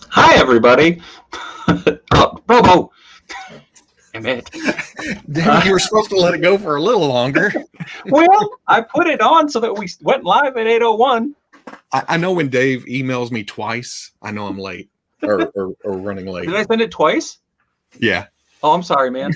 Hi, everybody. Oh, Bobo. Damn it. Damn, you were supposed to let it go for a little longer. Well, I put it on so that we went live at 8:01. I know when Dave emails me twice, I know I'm late or running late. Did I send it twice? Yeah. Oh, I'm sorry, man.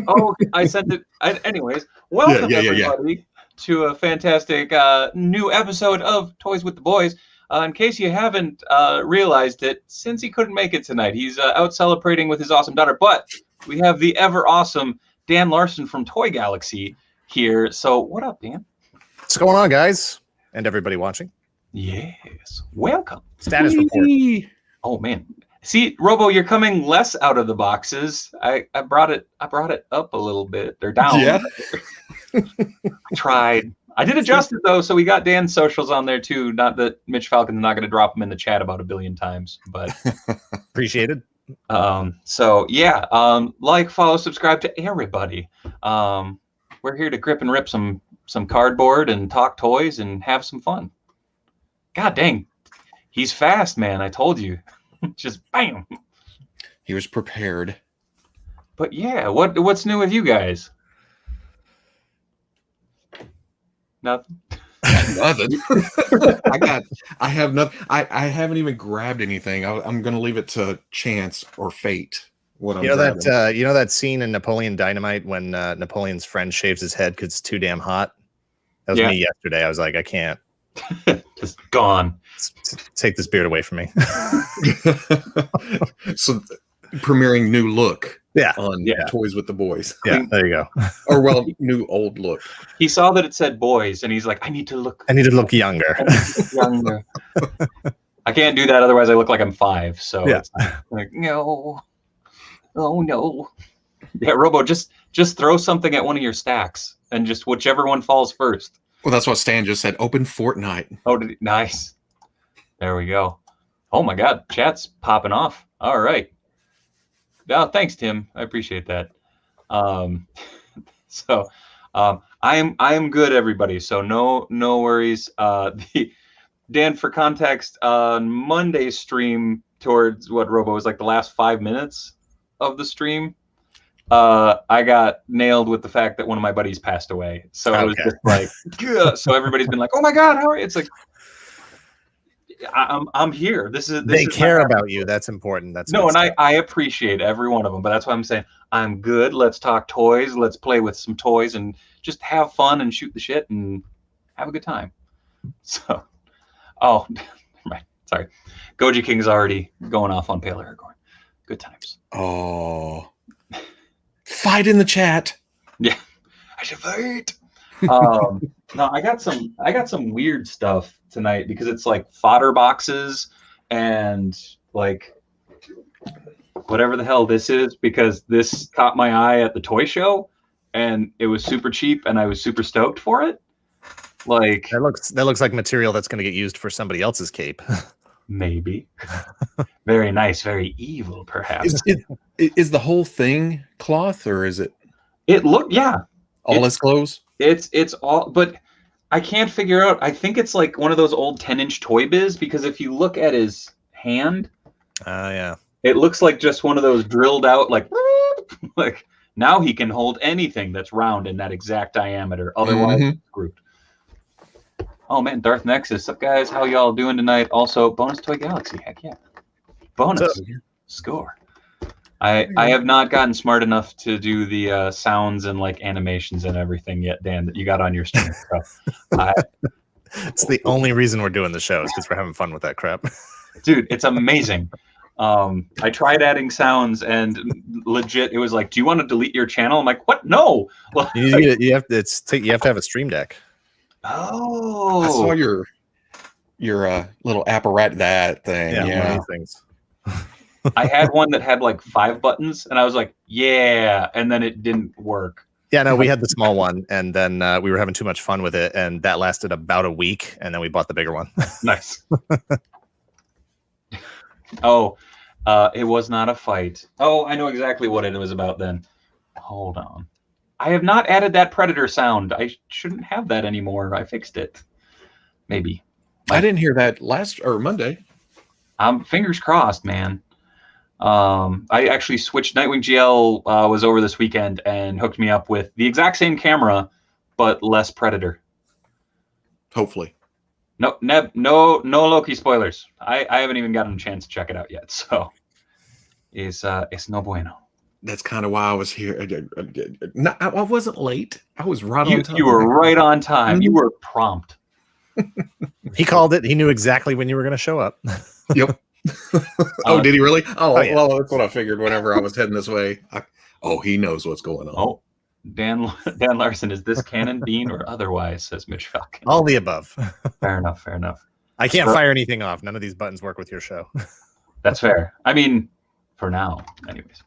Oh, I sent it. Anyways, welcome everybody to a fantastic new episode of Toys with the Boys. In case you haven't realized it, since he couldn't make it tonight, he's out celebrating with his awesome daughter. But we have the ever awesome Dan Larson from Toy Galaxy here. So what up, Dan? What's going on, guys? And everybody watching? Yes. Welcome. Status report. Oh man. See, Robo, you're coming less out of the boxes. I brought it up a little bit. They're down. Yeah. I tried. I did adjust it though, so we got Dan's socials on there too. Not that Mitch Falcon's not going to drop them in the chat about 1 billion times, but appreciated. So yeah, like, follow, subscribe to everybody. We're here to grip and rip some cardboard and talk toys and have some fun. God dang, he's fast, man. I told you. Just bam. He was prepared. But yeah, what's new with you guys? Nothing. Nothing. I have nothing. I haven't even grabbed anything. I'm gonna leave it to chance or fate. What I'm grabbing. You know that scene in Napoleon Dynamite when Napoleon's friend shaves his head because it's too damn hot? That was me yesterday. I was like, I can't. Just gone. Take this beard away from me. So premiering new look. Yeah. On Toys with the Boys. Yeah, there you go. Or well, new old look. He saw that it said boys and he's like, I need to look younger. younger. I can't do that, otherwise I look like I'm 5. So it's like, no. Oh no. Yeah, Robo, just throw something at one of your stacks and just whichever one falls first. Well, that's what Stan just said. Open Fortnite. Oh, nice. There we go. Oh my God, chat's popping off. All right. Oh, thanks, Tim. I appreciate that. I am good, everybody. So no worries. Dan, for context, on Monday's stream, towards what Robo was like the last 5 minutes of the stream, I got nailed with the fact that one of my buddies passed away. So it was just like, so everybody's been like, "Oh my God, how are you?" It's like, I'm here. They care about you. That's important. That's no, and I appreciate every one of them. But that's why I'm saying I'm good. Let's talk toys. Let's play with some toys and just have fun and shoot the shit and have a good time. So, right. Sorry, Goji King's already going off on Pale Aragorn. Good times. Oh, fight in the chat. Yeah, I should fight. No, I got some weird stuff tonight because it's like fodder boxes and like whatever the hell this is, because this caught my eye at the toy show and it was super cheap and I was super stoked for it. Like that looks like material that's going to get used for somebody else's cape. Maybe. Very nice, very evil, perhaps. Is the whole thing cloth or is it? All his clothes. It's all, but I can't figure out. I think it's like one of those old 10-inch Toy Biz, because if you look at his hand, it looks like just one of those drilled out, like now he can hold anything that's round in that exact diameter. Otherwise, it's screwed. Oh man, Darth Nexus, up guys? How y'all doing tonight? Also, bonus Toy Galaxy, heck yeah, bonus score. I have not gotten smart enough to do the sounds and like animations and everything yet, Dan, that you got on your stream. So, it's the only reason we're doing the show is because we're having fun with that crap. Dude, it's amazing. I tried adding sounds and legit, it was like, do you want to delete your channel? I'm like, what? No. You have to have a stream deck. Oh, I saw your little apparat that thing. One of these things. I had one that had like 5 buttons, and I was like, yeah, and then it didn't work. Yeah, no, we had the small one, and then we were having too much fun with it, and that lasted about a week, and then we bought the bigger one. Nice. It was not a fight. Oh, I know exactly what it was about then. Hold on. I have not added that Predator sound. I shouldn't have that anymore. I fixed it. Maybe. I didn't hear that Monday. Fingers crossed, man. I actually switched. Nightwing GL was over this weekend and hooked me up with the exact same camera, but less Predator. Hopefully. No Loki spoilers. I haven't even gotten a chance to check it out yet, so it's no bueno. That's kind of why I was here. No, I wasn't late. I was right on time. You were right on time. You were prompt. He called it. He knew exactly when you were going to show up. Yep. Did he really? Well, that's what I figured whenever I was heading this way. I Oh, he knows what's going on. Oh, Dan Larson, is this canon, Bean, or otherwise? Says Mitch Falcon. All the above. Fair enough. Fair enough. I can't fire anything off. None of these buttons work with your show. That's fair. I mean, for now, anyways.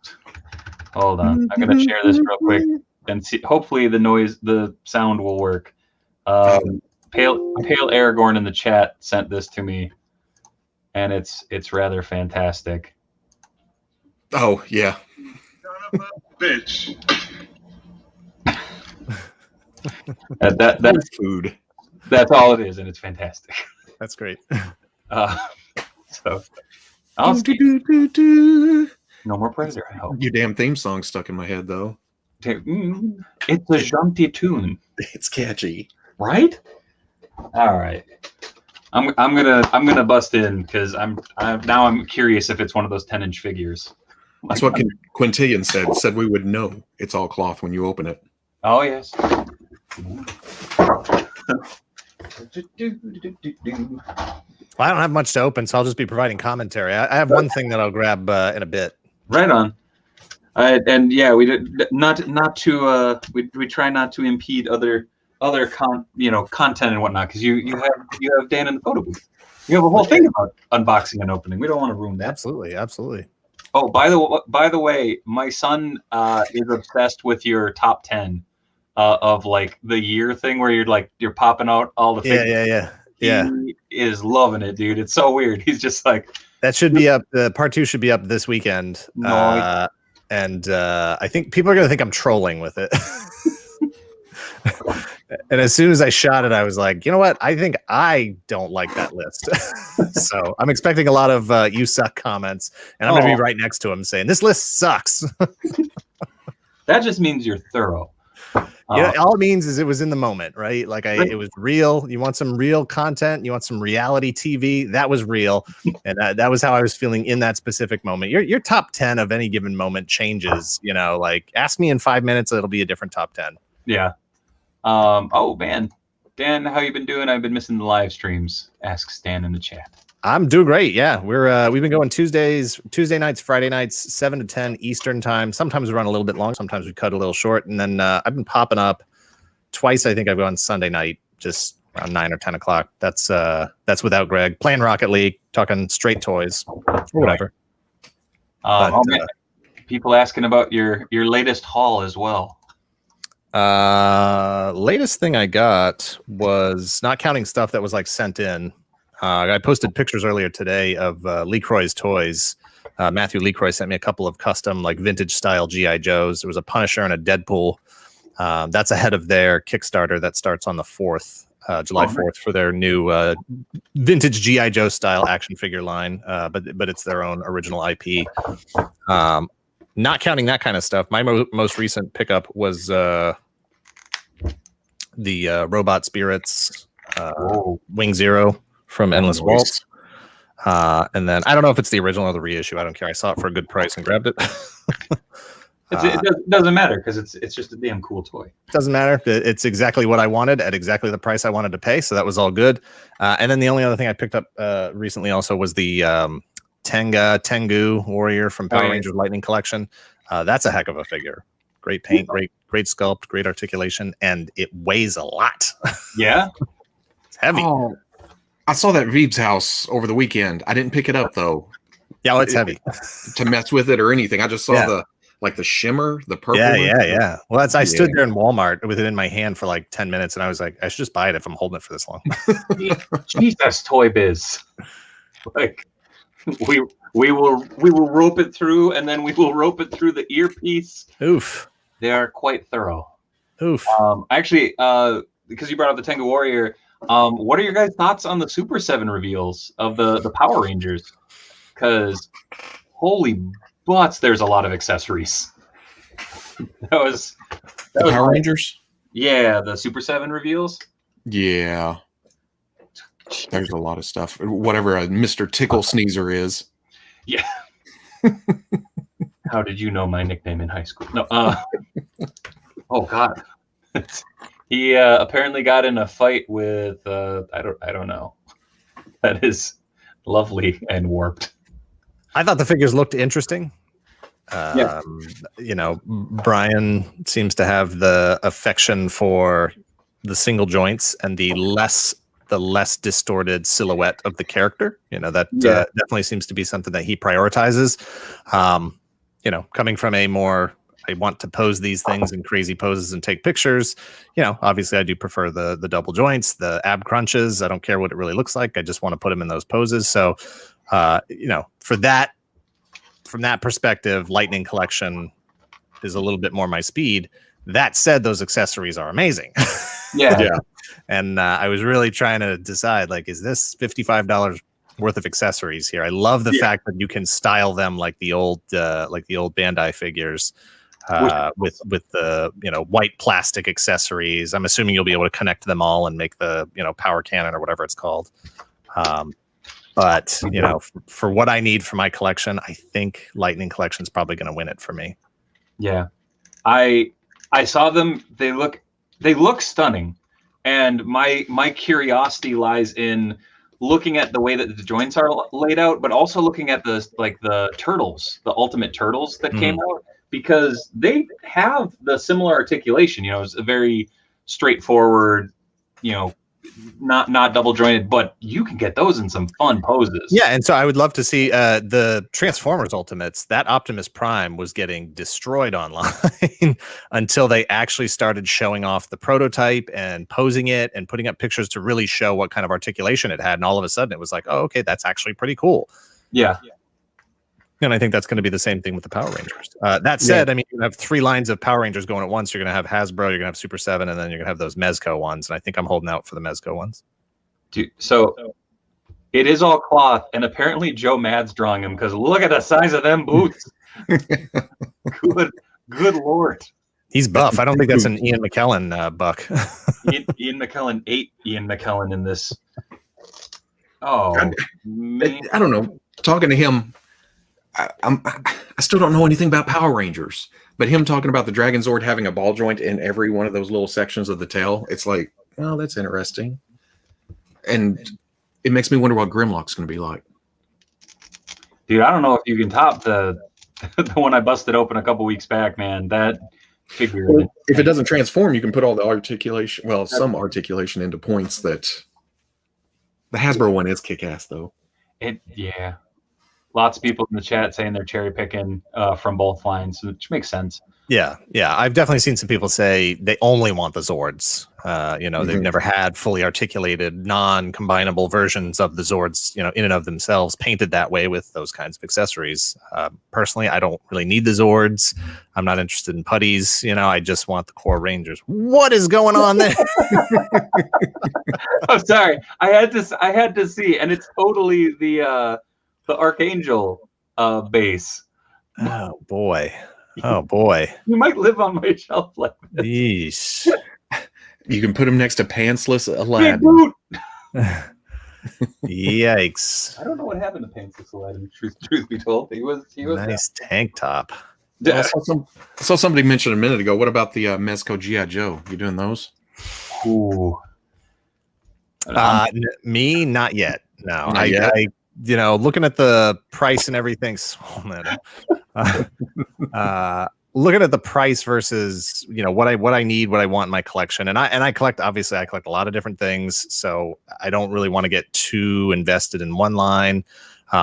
Hold on. I'm gonna share this real quick and see. Hopefully, the sound will work. Pale Aragorn in the chat sent this to me, and it's rather fantastic. Oh yeah. Son of a bitch. That's food. That's all it is, and it's fantastic. That's great. So no more Predator, I hope. Your damn theme song stuck in my head though. It's a jaunty tune. It's catchy, right? All right. I'm gonna bust in because I'm curious if it's one of those 10-inch figures. That's what Quintillion said we would know it's all cloth when you open it. Oh yes. Well, I don't have much to open, so I'll just be providing commentary. I have one thing that I'll grab in a bit. Right on. And yeah, we did not to we try not to impede other content and whatnot, because you have Dan in the photo booth. You have a whole thing about unboxing and opening. We don't want to ruin that. Absolutely. Oh, by the way, my son is obsessed with your top 10 of like the year thing where you're popping out all the figures. Yeah. He is loving it, dude. It's so weird. He's just like, that should be up. The part 2 should be up this weekend. No, and I think people are going to think I'm trolling with it. And as soon as I shot it, I was like, you know what? I think I don't like that list. So I'm expecting a lot of you suck comments, and I'm going to be right next to him saying, this list sucks. That just means you're thorough. All it means is it was in the moment, right? Like it was real. You want some real content. You want some reality TV. That was real. And that was how I was feeling in that specific moment. Your top 10 of any given moment changes, like ask me in 5 minutes, it'll be a different top 10. Yeah. Oh man, Dan, how you been doing? I've been missing the live streams. Ask Stan in the chat. I'm doing great. Yeah, we've been going Tuesday nights, Friday nights, 7 to 10 Eastern time. Sometimes we run a little bit long. Sometimes we cut a little short. And then I've been popping up twice. I think I've gone Sunday night, just around 9 or 10 o'clock. That's without Greg playing Rocket League, talking straight toys or whatever. People asking about your latest haul as well. Latest thing I got was, not counting stuff that was like sent in. I posted pictures earlier today of LeCroy's toys. Matthew LeCroy sent me a couple of custom, like vintage style G.I. Joes. There was a Punisher and a Deadpool. That's ahead of their Kickstarter that starts on the 4th, July 4th, for their new vintage G.I. Joe style action figure line. But it's their own original IP. Not counting that kind of stuff, my most recent pickup was the Robot Spirits Wing Zero from Endless Waltz. And then I don't know if it's the original or the reissue. I don't care. I saw it for a good price and grabbed it. It doesn't matter because it's just a damn cool toy. It doesn't matter. It's exactly what I wanted at exactly the price I wanted to pay. So that was all good. And then the only other thing I picked up recently also was the Tengu Warrior from Power Rangers Lightning Collection. That's a heck of a figure. Great paint, great sculpt, great articulation, and it weighs a lot. Yeah, it's heavy. Oh, I saw that Veeb's house over the weekend. I didn't pick it up though. Yeah, well, it's heavy to mess with it or anything. I just saw the shimmer, the purple. Yeah. Well, I stood there in Walmart with it in my hand for like 10 minutes, and I was like, I should just buy it if I'm holding it for this long. Jesus, Toy Biz. Like we will rope it through, and then we will rope it through the earpiece. Oof. They are quite thorough. Oof. Actually, because you brought up the Tengu Warrior, what are your guys' thoughts on the Super 7 reveals of the Power Rangers? Because holy butts, there's a lot of accessories. That was Power Rangers? Yeah, the Super 7 reveals. Yeah. There's a lot of stuff. Whatever a Mr. Tickle Sneezer is. Yeah. How did you know my nickname in high school? No. Oh God. He apparently got in a fight with I don't know. That is lovely and warped. I thought the figures looked interesting. You know, Brian seems to have the affection for the single joints and the less distorted silhouette of the character. You know, that definitely seems to be something that he prioritizes. You know, coming from a more, I want to pose these things in crazy poses and take pictures. You know, obviously I do prefer the double joints, the ab crunches. I don't care what it really looks like. I just want to put them in those poses. So, you know, from that perspective, Lightning Collection is a little bit more my speed. That said, those accessories are amazing. Yeah. And I was really trying to decide, like, is this $55 worth of accessories here? I love the fact that you can style them like the old Bandai figures. With the, you know, white plastic accessories. I'm assuming you'll be able to connect them all and make the, you know, power cannon or whatever it's called. But you know, for what I need for my collection, I think Lightning Collection is probably going to win it for me. Yeah, I saw them. They look stunning, and my curiosity lies in looking at the way that the joints are laid out, but also looking at the turtles, the Ultimate Turtles that came out. Because they have the similar articulation, you know, it's a very straightforward, you know, not double jointed, but you can get those in some fun poses. Yeah, and so I would love to see the Transformers Ultimates. That Optimus Prime was getting destroyed online until they actually started showing off the prototype and posing it and putting up pictures to really show what kind of articulation it had. And all of a sudden it was like, oh, okay, that's actually pretty cool. Yeah. And I think that's going to be the same thing with the Power Rangers. That said, I mean, you have 3 lines of Power Rangers going at once. You're going to have Hasbro, you're going to have Super 7, and then you're going to have those Mezco ones. And I think I'm holding out for the Mezco ones. Dude, so it is all cloth, and apparently Joe Mad's drawing them because look at the size of them boots. Good Lord. He's buff. I don't think that's an Ian McKellen buck. Ian McKellen ate Ian McKellen in this. Oh, man. I don't know. Talking to him, I still don't know anything about Power Rangers, but him talking about the Dragon Zord having a ball joint in every one of those little sections of the tail, it's like, oh, that's interesting. And it makes me wonder what Grimlock's going to be like. Dude, I don't know if you can top the one I busted open a couple weeks back, man. That figure. Well, if it doesn't transform, you can put all the articulation, well, some articulation into points that the Hasbro one is kick-ass, though. Yeah. Lots of people in the chat saying they're cherry picking from both lines, which makes sense. Yeah. I've definitely seen some people say they only want the Zords. You know, they've never had fully articulated, non-combinable versions of the Zords, you know, in and of themselves, painted that way with those kinds of accessories. Personally, I don't really need the Zords. I'm not interested in putties. You know, I just want the core Rangers. What is going on there? I'm sorry. I had to see, and it's totally the Archangel base. Oh boy. You might live on my shelf like this. Yeesh. You can put him next to Pantsless Aladdin. Yikes. I don't know what happened to Pantsless Aladdin, truth be told. He was nice tank top. I saw somebody mention a minute ago. What about the Mezco G.I. Joe? You doing those? Ooh. Me, not yet. No, not yet. I you know, looking at the price and everything, looking at the price versus, you know, what I need, what I want in my collection. And I collect, obviously I collect a lot of different things. So I don't really want to get too invested in one line.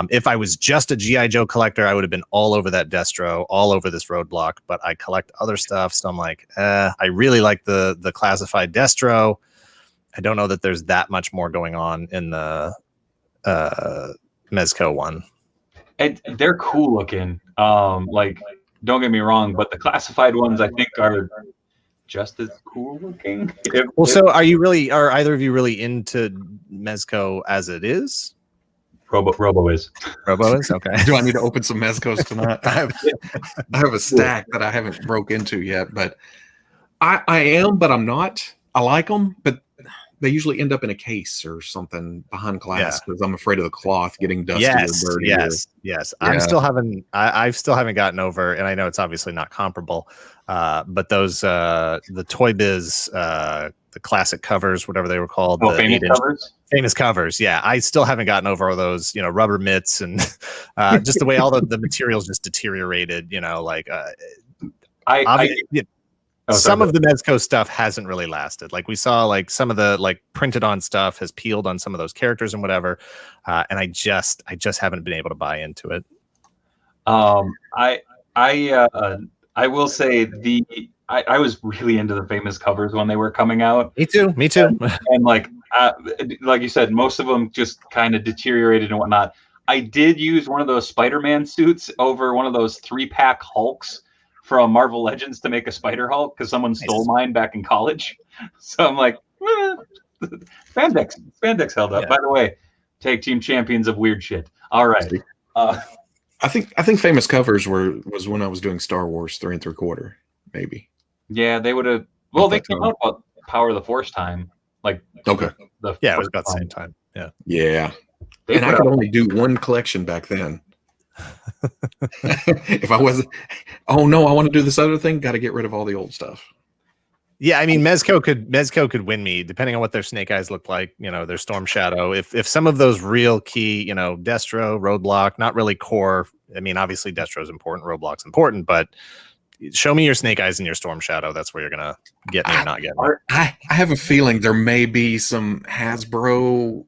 If I was just a G.I. Joe collector, I would have been all over that Destro, all over this Roadblock, but I collect other stuff. So I'm like, I really like the classified Destro. I don't know that there's that much more going on in the Mezco one. And they're cool looking. Like, don't get me wrong, but the classified ones I think are just as cool looking. So are either of you really into Mezco as it is? Robo is. Robo is? Okay. Do I need to open some Mezcos tonight? I have a stack that I haven't broke into yet, but I am, but I'm not. I like them, but they usually end up in a case or something behind glass because I'm afraid of the cloth getting dusty or dirty. Yes. I still haven't gotten over, and I know it's obviously not comparable, but those the Toy Biz classic covers, whatever they were called. Oh, the famous covers. Famous covers. Yeah, I still haven't gotten over those, rubber mitts and just the way all the materials just deteriorated. Some of the Mezco stuff hasn't really lasted. Like we saw, like some of the like printed on stuff has peeled on some of those characters and whatever, and I just haven't been able to buy into it. I will say I was really into the famous covers when they were coming out. Me too. And like you said, most of them just kind of deteriorated and whatnot. I did use one of those Spider-Man suits over one of those 3-pack Hulks from Marvel Legends to make a Spider Hulk because someone stole mine back in college. So I'm like, spandex held up. Yeah. By the way, tag team champions of weird shit. All right. I think famous covers was when I was doing Star Wars 3 3/4, maybe. Yeah, they would have. Well, they came out about Power of the Force time. Like okay, it was about the same time. Yeah. And I could only do one collection back then. If I wasn't, oh no, I want to do this other thing. Got to get rid of all the old stuff. Yeah, I mean, Mezco could win me depending on what their Snake Eyes look like. Their Storm Shadow. If some of those real key, Destro, Roadblock, not really core. I mean, obviously Destro's important, Roadblock's important, but show me your Snake Eyes and your Storm Shadow. That's where you're gonna get me or not get me. I have a feeling there may be some Hasbro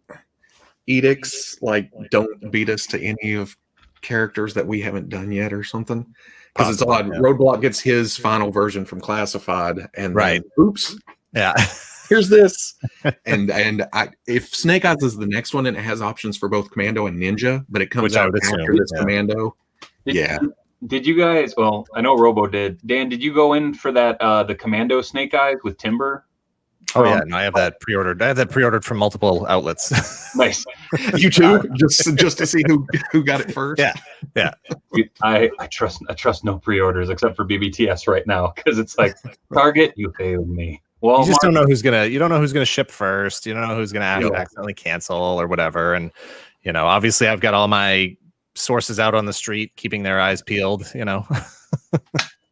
edicts, like don't beat us to any of characters that we haven't done yet or something. Because it's odd. Yeah. Roadblock gets his final version from Classified, and right. Then, oops. Yeah. Here's this. If Snake Eyes is the next one, and it has options for both Commando and Ninja, but it comes out after this Commando. Did you guys? Well, I know Robo did. Dan, did you go in for that the Commando Snake Eyes with Timber? Oh yeah, and I have that pre-ordered. I have that pre-ordered from multiple outlets. Nice. You too, just to see who got it first. Yeah. I trust no pre-orders except for BBTS right now because it's like Target, you failed me. Well, you just don't know who's gonna ship first. You don't know who's gonna accidentally cancel or whatever. And obviously, I've got all my sources out on the street, keeping their eyes peeled.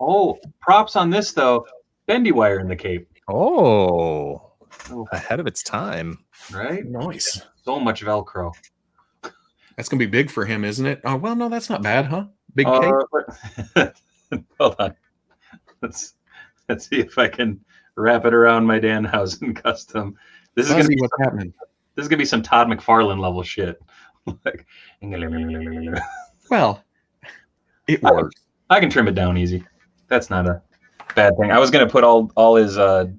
Oh, props on this though. Bendy wire in the cape. Oh, ahead of its time. Right? Nice. So much Velcro. That's going to be big for him, isn't it? Oh, well, no, that's not bad, huh? Big cape. Hold on. Let's see if I can wrap it around my Danhausen custom. This is going to be what's happening. This is going to be some Todd McFarlane level shit. Well, it works. I can trim it down easy. That's not a bad thing. I was going to put all his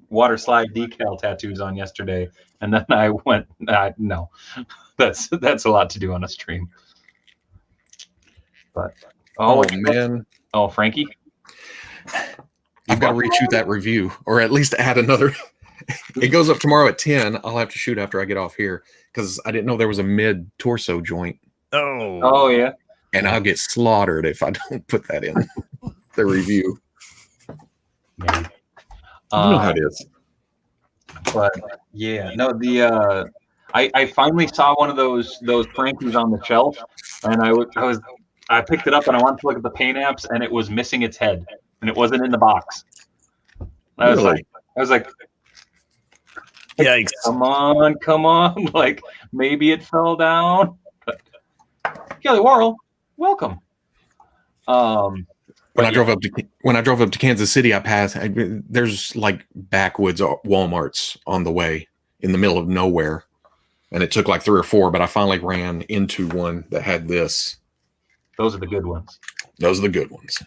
water slide decal tattoos on yesterday, and then I went, no, that's a lot to do on a stream. But man, Frankie, you've got to reshoot that review, or at least add another. It goes up tomorrow at 10. I'll have to shoot after I get off here because I didn't know there was a mid torso joint. Oh yeah, and I'll get slaughtered if I don't put that in the review. Man. You know how it is. But yeah, no, I finally saw one of those Frankies on the shelf, and I picked it up and I wanted to look at the paint apps, and it was missing its head, and it wasn't in the box. I was like, yikes! Come on! Like maybe it fell down. But, Kelly Worrell, welcome. When I drove up to Kansas City, I passed. There's like backwoods Walmarts on the way in the middle of nowhere, and it took like 3 or 4. But I finally ran into one that had this. Those are the good ones. Those are the good ones.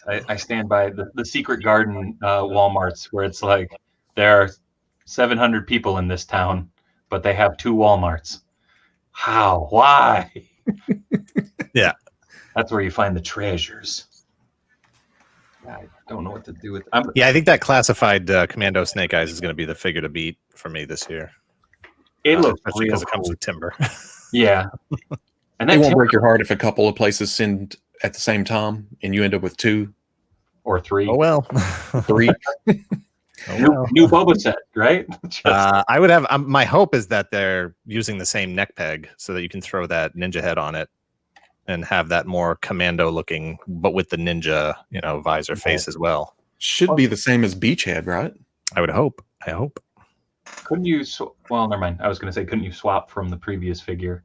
I stand by the Secret Garden Walmarts where it's like there are 700 people in this town, but they have 2 Walmarts. How? Why? Yeah. That's where you find the treasures. I don't know what to do with. I think that classified Commando Snake Eyes is going to be the figure to beat for me this year. It looks especially because it comes with timber. Yeah, and it won't break your heart if a couple of places send at the same time and you end up with 2 or 3. Oh well, 3. New Boba Fett, right? I would have. My hope is that they're using the same neck peg so that you can throw that ninja head on it and have that more commando looking, but with the ninja, visor face as well. Should be the same as Beachhead, right? I would hope. I hope. Couldn't you? Well, never mind. I was going to say, couldn't you swap from the previous figure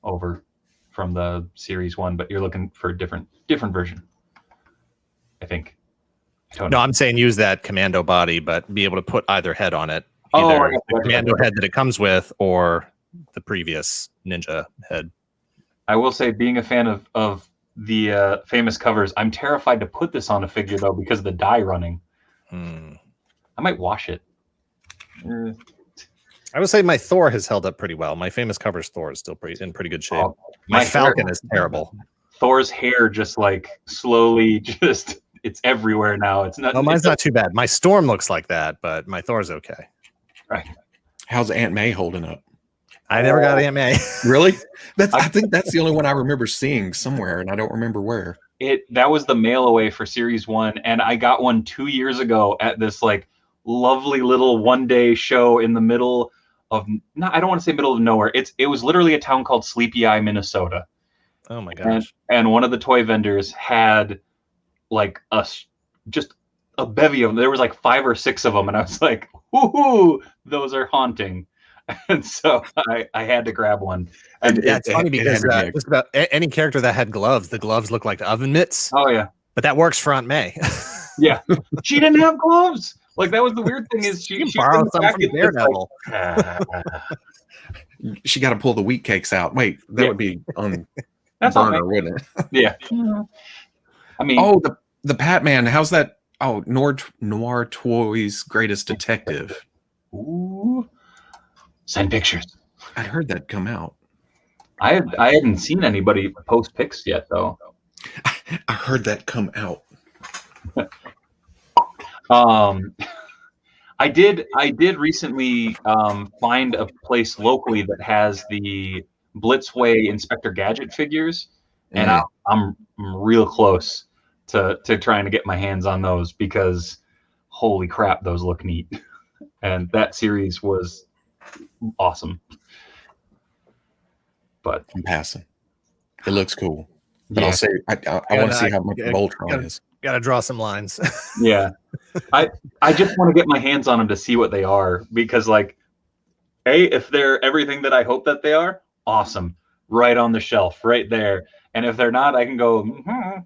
over from the series 1? But you're looking for a different version, I think. No, I'm saying use that commando body, but be able to put either head on it. Oh, Either the commando head that it comes with, or the previous ninja head. I will say, being a fan of the famous covers, I'm terrified to put this on a figure though because of the dye running. I might wash it. I would say my Thor has held up pretty well. My famous covers Thor is still in pretty good shape. My Falcon is terrible. Thor's hair just like slowly it's everywhere now. It's not. No, mine's not too bad. My Storm looks like that, but my Thor's okay. Right. How's Aunt May holding up? I never got Aunt May. Really? I think that's the only one I remember seeing somewhere, and I don't remember where. That was the mail away for Series 1, and I got one 2 years ago at this like lovely little one-day show in the middle of I don't want to say middle of nowhere. It was literally a town called Sleepy Eye, Minnesota. Oh my gosh. And one of the toy vendors had like just a bevy of them. There was like 5 or 6 of them, and I was like, "Woohoo, those are haunting." And so I had to grab one. And it's funny because just about any character that had gloves, the gloves look like oven mitts. Oh yeah, but that works for Aunt May. Yeah, she didn't have gloves. Like that was the weird thing is she borrow some from Daredevil. She got to pull the wheat cakes out. Wait, that would be on that's burner, wouldn't it? Yeah. I mean, the Batman. How's that? Oh, Noir Toys Greatest Detective. Ooh. Send pictures. I heard that come out. I hadn't seen anybody post pics yet, though. I heard that come out. I did recently find a place locally that has the Blitzway Inspector Gadget figures, and I'm real close to trying to get my hands on those because holy crap, those look neat. And that series was awesome. But I'm passing. It looks cool. But I'll say I want to see how much Voltron is. Got to draw some lines. Yeah. I just want to get my hands on them to see what they are because like if they're everything that I hope that they are, awesome. Right on the shelf, right there. And if they're not, I can go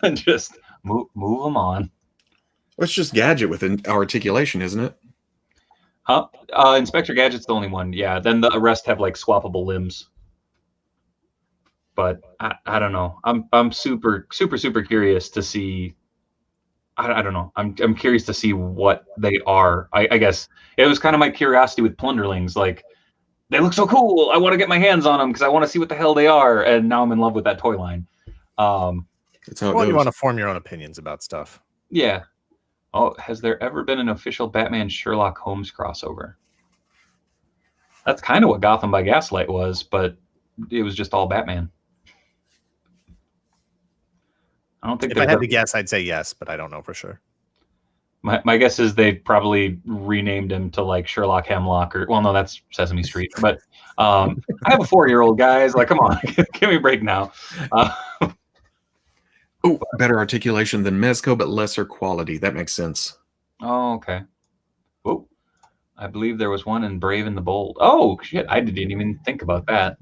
and just move them on. Well, it's just Gadget with an articulation, isn't it? Huh? Inspector Gadget's the only one. Yeah. Then the rest have like swappable limbs. But I don't know. I'm super curious to see. I don't know. I'm curious to see what they are. I guess it was kind of my curiosity with Plunderlings. Like they look so cool. I want to get my hands on them because I want to see what the hell they are. And now I'm in love with that toy line. That's how it goes. You want to form your own opinions about stuff. Yeah. Oh, has there ever been an official Batman Sherlock Holmes crossover? That's kind of what Gotham by Gaslight was, but it was just all Batman. I don't think if I had to guess, I'd say yes, but I don't know for sure. My guess is they probably renamed him to like Sherlock Hemlock or no, that's Sesame Street. But I have a 4-year-old, guys. Like, come on, give me a break now. Oh, better articulation than Mezco, but lesser quality. That makes sense. Oh, okay. Oh, I believe there was one in Brave and the Bold. Oh, shit. I didn't even think about that.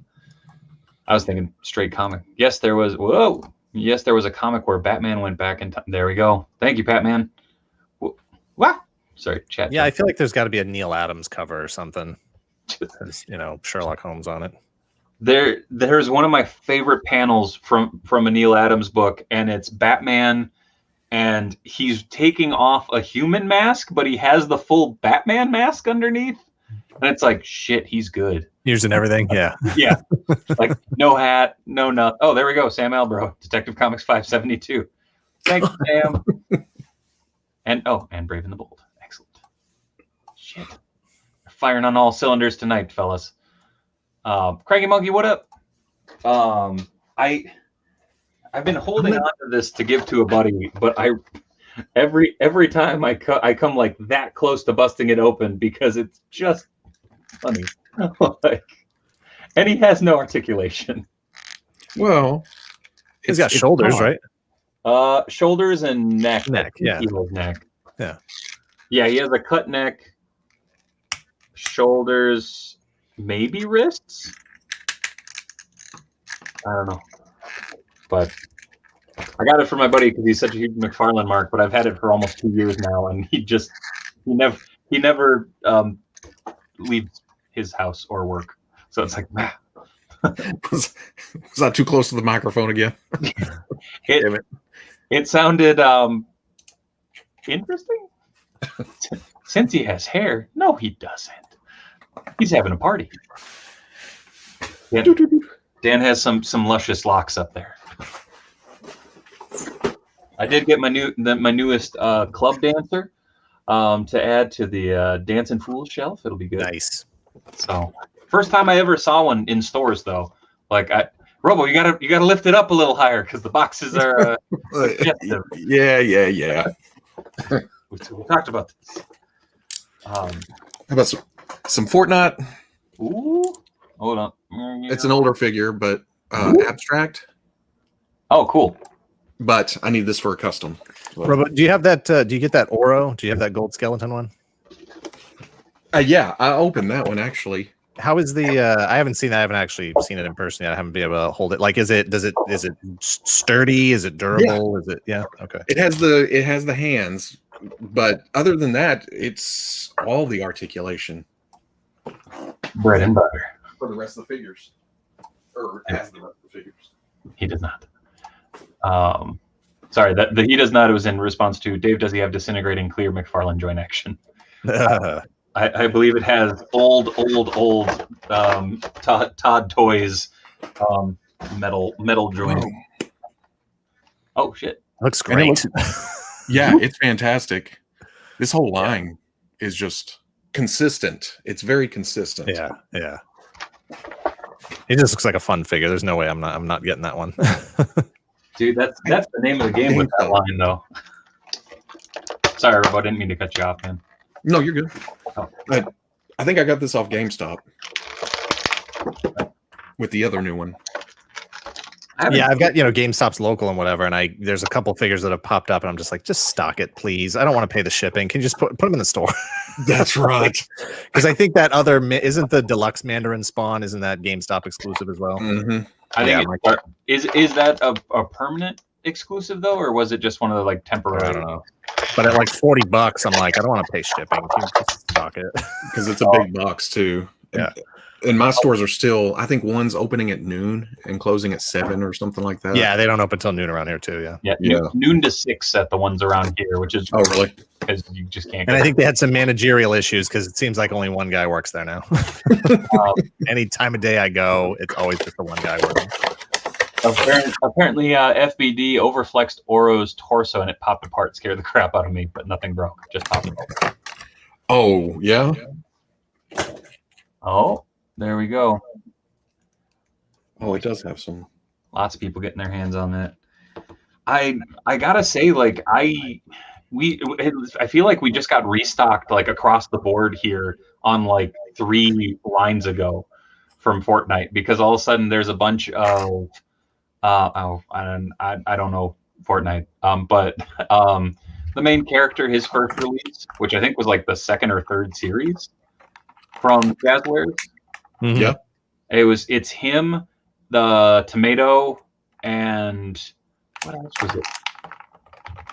I was thinking straight comic. Yes, there was. Whoa. Yes, there was a comic where Batman went back in time. There we go. Thank you, Batman. What? Sorry, chat. Yeah, I feel like there's got to be a Neil Adams cover or something. Sherlock Holmes on it. There's one of my favorite panels from a Neil Adams book, and it's Batman, and he's taking off a human mask, but he has the full Batman mask underneath, and it's like shit. He's good. Using everything, yeah, yeah. Like no hat, no nothing. Oh, there we go. Sam Albro, Detective Comics 572. Thanks, Sam. and Brave and the Bold. Excellent. Shit, we're firing on all cylinders tonight, fellas. Cranky Monkey, what up? I've been holding on to this to give to a buddy, but every time I come like that close to busting it open because it's just funny. And he has no articulation. Well, he's got shoulders, right? Shoulders and neck. Yeah. He has neck. Yeah. Yeah, he has a cut neck. shoulders, maybe wrists. I don't know, but I got it for my buddy because he's such a huge McFarlane mark. But I've had it for almost 2 years now, and he never leaves his house or work. So it's like, was that too close to the microphone again? It sounded interesting. Since he has hair, no, he doesn't. He's having a party. Yeah. Dan has some luscious locks up there. I did get my newest club dancer to add to the Dancing Fools shelf. It'll be good. Nice. So first time I ever saw one in stores though. Like Robo, you gotta lift it up a little higher because the boxes are yeah. We talked about this. How about some Fortnite? Ooh, hold on. It's an older figure, but abstract. Oh, cool. But I need this for a custom. Robot, do you have that? Do you get that Oro? Do you have that gold skeleton one? Yeah, I opened that one actually. How is the? I haven't seen that. I haven't actually seen it in person yet. I haven't been able to hold it. Like, is it sturdy? Is it durable? Yeah. Is it? Yeah. Okay. It has the hands, but other than that, it's all the articulation. Bread and butter. For the rest of the figures, or as the rest of the figures. He does not. Sorry, the he does not. It was in response to Dave. Does he have disintegrating clear McFarlane joint action? I believe it has old Todd Toys metal joint. Oh shit! Looks great. Yeah, it's fantastic. This whole line is just consistent. It's very consistent. Yeah. It just looks like a fun figure. There's no way I'm not getting that one. Dude, that's the name of the game with that line, though. Sorry, Robo, I didn't mean to cut you off, man. No, you're good. Oh. I think I got this off GameStop with the other new one. Yeah, I've got GameStop's local and whatever, and there's a couple figures that have popped up, and I'm just like, just stock it, please. I don't want to pay the shipping. Can you just put them in the store? That's right. Because I think that other isn't the deluxe Mandarin Spawn, isn't that GameStop exclusive as well? Mm-hmm. I think is that a permanent exclusive though, or was it just one of the like temporary? I don't know. But at like $40, I'm like, I don't want to pay shipping. Can you just stock it? Because it's a big box too. Yeah. And my stores are still, I think one's opening at noon and closing at 7 or something like that. Yeah, they don't open until noon around here too. Yeah. Noon to 6 at the ones around here, which is really because you just can't. And I think they had some managerial issues because it seems like only one guy works there now. Any time of day I go, it's always just the one guy working. Apparently, FBD overflexed Oro's torso and it popped apart, scared the crap out of me, but nothing broke, just popped apart. Oh yeah. Oh. There we go. Oh, it does have some. Lots of people getting their hands on that. I gotta say, like I feel like we just got restocked like across the board here on like 3 lines ago from Fortnite because all of a sudden there's a bunch of I don't know Fortnite but the main character, his first release, which I think was like the 2nd or 3rd series from Jazzwares. Mm-hmm. Yeah, it's him, the tomato, and what else was it?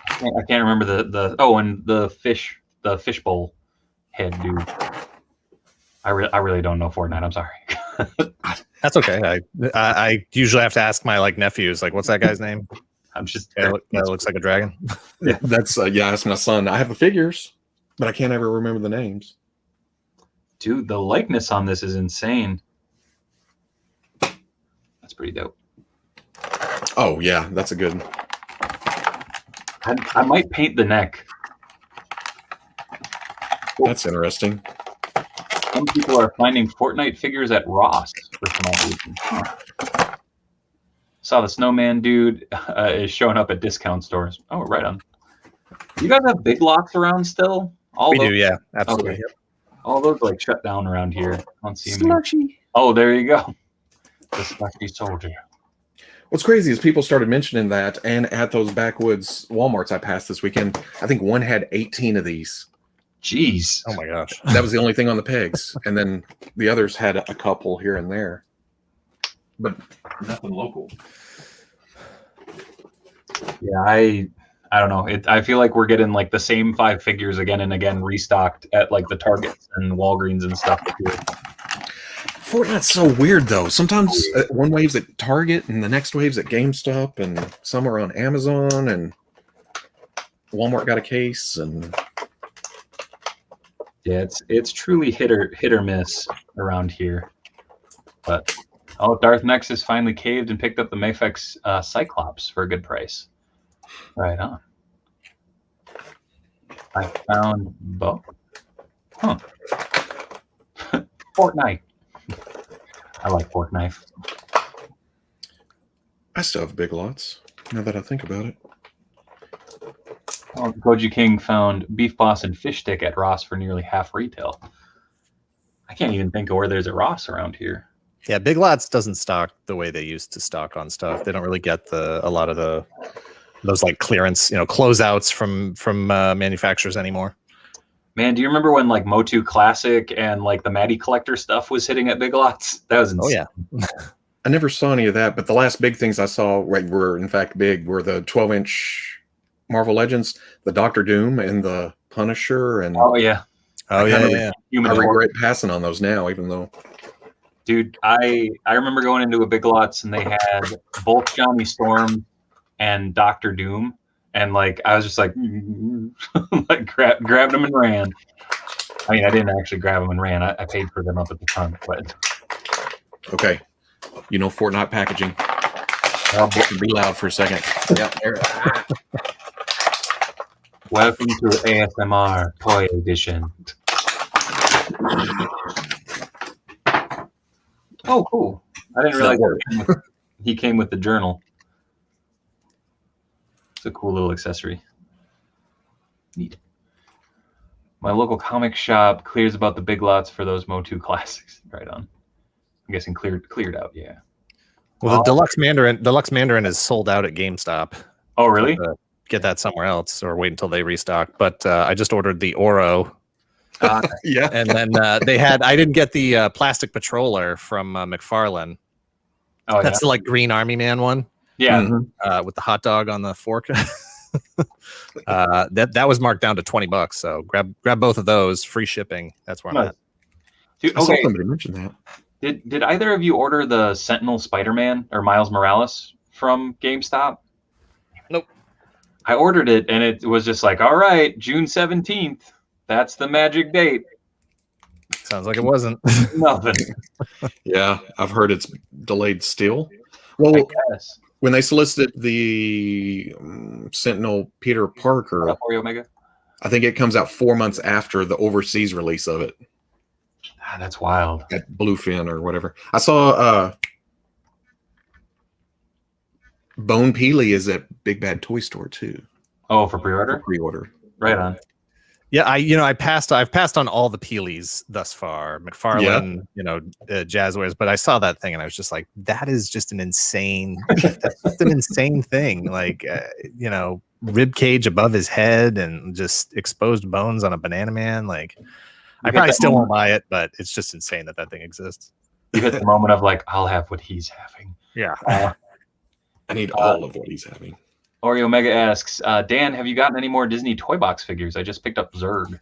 I can't remember and the fishbowl head dude. I really don't know Fortnite. I'm sorry. That's okay. I usually have to ask my nephews what's that guy's name? I'm just that looks like a dragon. Yeah, that's that's my son. I have the figures, but I can't ever remember the names. Dude, the likeness on this is insane. That's pretty dope. Oh, yeah, that's a good one. I might paint the neck. That's interesting. Some people are finding Fortnite figures at Ross for some odd reason. Saw the snowman dude is showing up at discount stores. Oh, right on. You guys have big lots around still? We do, yeah, absolutely. Okay. All those shut down around here. I don't see them. Oh, there you go. The slushy soldier. What's crazy is people started mentioning that, and at those backwoods Walmarts I passed this weekend, I think one had 18 of these. Jeez. Oh my gosh. That was the only thing on the pegs, and then the others had a couple here and there, but nothing local. Yeah, I don't know. I feel like we're getting like the same 5 figures again and again restocked at like the Targets and Walgreens and stuff. Fortnite's so weird though. Sometimes one wave's at Target and the next wave's at GameStop, and some are on Amazon, and Walmart got a case, and yeah, it's truly hit or miss around here. But Darth Nexus finally caved and picked up the Mafex Cyclops for a good price. Right on. I found both. Huh. Fortnite. I like fork knife. I still have Big Lots now that I think about it. Goji King found Beef Boss and Fish Stick at Ross for nearly half retail. I can't even think of where there's a Ross around here. Yeah, Big Lots doesn't stock the way they used to stock on stuff. They don't really get a lot of those like clearance, closeouts from manufacturers anymore. Man, do you remember when like Motu Classic and like the Maddie Collector stuff was hitting at Big Lots? That was insane. Oh yeah. I never saw any of that, but the last big things I saw were in fact big. Were the 12-inch Marvel Legends, the Doctor Doom, and the Punisher. And oh yeah. I regret passing on those now, even though. Dude, I remember going into a Big Lots and they had both Johnny Storm and Doctor Doom, and like I was just like, like grabbed them and ran. I mean, I didn't actually grab them and ran. I paid for them up at the front, but okay, Fortnite packaging. I'll be loud for a second. Yep. Welcome to ASMR Toy Edition. Oh, cool! I didn't realize he came with the journal. It's a cool little accessory. Neat. My local comic shop clears about the Big Lots for those Motu classics. Right on. I'm guessing cleared out. Yeah. Well, the Deluxe Mandarin is sold out at GameStop. Oh, really? Get that somewhere else or wait until they restock. But I just ordered the Oro. Yeah. And then I didn't get the plastic patroller from McFarlane. Oh, that's the like Green Army Man one. Yeah. Mm-hmm. With the hot dog on the fork. That was marked down to $20. So grab both of those, free shipping. That's where I'm at. Dude, I saw somebody mention that. Did either of you order the Sentinel Spider-Man or Miles Morales from GameStop? Nope. I ordered it and it was just like, all right, June 17th. That's the magic date. Sounds like it wasn't. Nothing. Yeah, I've heard it's delayed still. Well, when they solicited the Sentinel Peter Parker, Omega, I think it comes out 4 months after the overseas release of it. That's wild. At Bluefin or whatever. I saw Bone Peely is at Big Bad Toy Store too. Oh, for pre-order? Pre-order. Right on. Yeah, I've passed on all the Peelies thus far. McFarlane, Jazzwares, but I saw that thing and I was just like, that is just an insane thing. Like, rib cage above his head and just exposed bones on a Banana Man. Like, I probably still won't buy it, but it's just insane that thing exists. You hit the moment of like, I'll have what he's having. Yeah. I need all of what he's having. Oreo Mega asks, Dan, have you gotten any more Disney Toybox figures? I just picked up Zurg.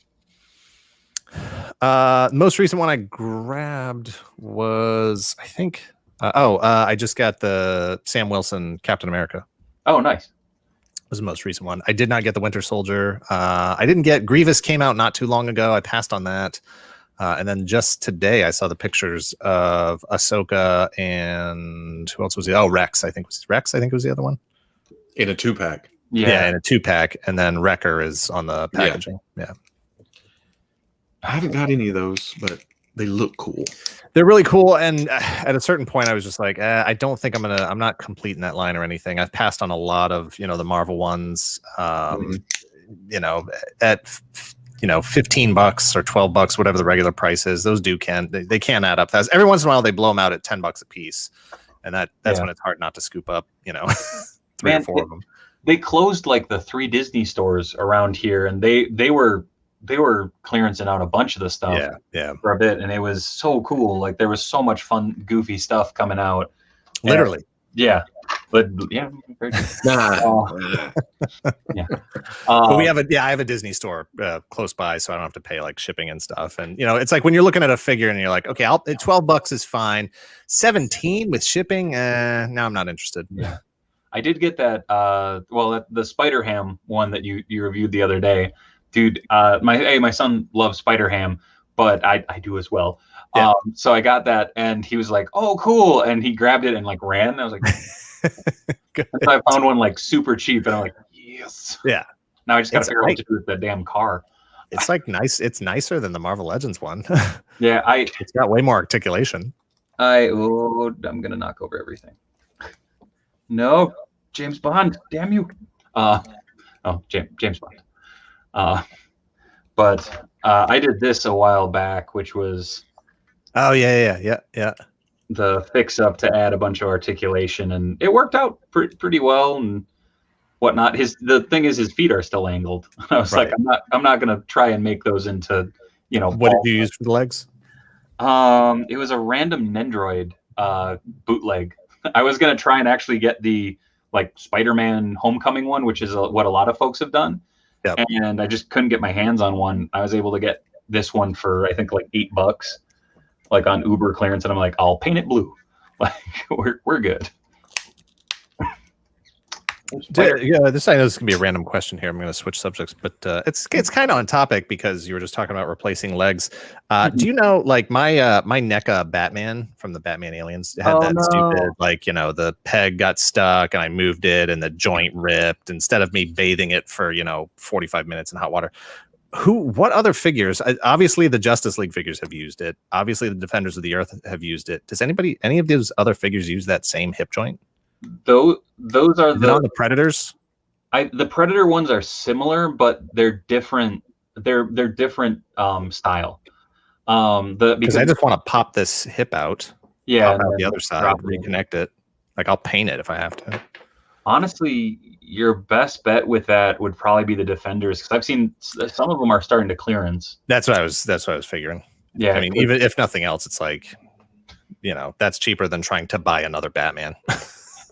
Most recent one I grabbed was, I think, I just got the Sam Wilson Captain America. Oh, nice. Was the most recent one. I did not get the Winter Soldier. I didn't get Grievous. Came out not too long ago. I passed on that. And then just today, I saw the pictures of Ahsoka and who else was he? Oh, Rex. I think was the other one. In a 2-pack. Yeah, in a 2-pack. And then Wrecker is on the packaging. Yeah. I haven't got any of those, but they look cool. They're really cool. And at a certain point, I was just like, I don't think I'm not completing that line or anything. I've passed on a lot of, the Marvel ones, at $15 or $12, whatever the regular price is. Those they can add up fast. Every once in a while, they blow them out at $10 a piece. And that's when it's hard not to scoop up, 3 or 4 of them. They closed like the 3 Disney stores around here, and they were they were clearancing out a bunch of the stuff for a bit, and it was so cool. Like there was so much fun, goofy stuff coming out. Literally. And, yeah. But yeah, yeah. But we have I have a Disney store close by, so I don't have to pay like shipping and stuff. And you know, it's like when you're looking at a figure and you're like, okay, $12 is fine. 17 with shipping, now I'm not interested. Yeah. I did get that. The Spider Ham one that you reviewed the other day, dude. My son loves Spider Ham, but I do as well. Yeah. So I got that, and he was like, "Oh, cool!" And he grabbed it and like ran. And I was like. And so I found one like super cheap, and I'm like, yes. Yeah. Now I just gotta figure out what to do with that damn car. It's like nice. It's nicer than the Marvel Legends one. Yeah, it's got way more articulation. I'm gonna knock over everything. No, James Bond, damn you. James Bond. But I did this a while back, which was the fix up to add a bunch of articulation, and it worked out pretty well and whatnot. The thing is, his feet are still angled. I was like, I'm not gonna try and make those into, you know. What did you use for the legs? It was a random Nendroid bootleg. I was gonna try and actually get the like Spider-Man Homecoming one, which is what a lot of folks have done. Yep. And I just couldn't get my hands on one. I was able to get this one for I think like $8. Like on Uber clearance, and I'm like, I'll paint it blue. Like we're good. Yeah, this I know this can be a random question here. I'm going to switch subjects, but it's kind of on topic because you were just talking about replacing legs. Do you know, like my NECA Batman from the Batman Aliens had stupid, like, you know, the peg got stuck and I moved it and the joint ripped instead of me bathing it for 45 minutes in hot water. What other figures? Obviously, the Justice League figures have used it. Obviously, the Defenders of the Earth have used it. Does any of those other figures use that same hip joint? Those are on the Predators. The Predator ones are similar, but they're different. They're different style. Because I just want to pop this hip out. Yeah, pop out the other side, reconnect it. Like I'll paint it if I have to. Honestly, your best bet with that would probably be the Defenders, because I've seen some of them are starting to clearance. That's what I was figuring. Yeah, I mean, even if nothing else, it's like, that's cheaper than trying to buy another Batman.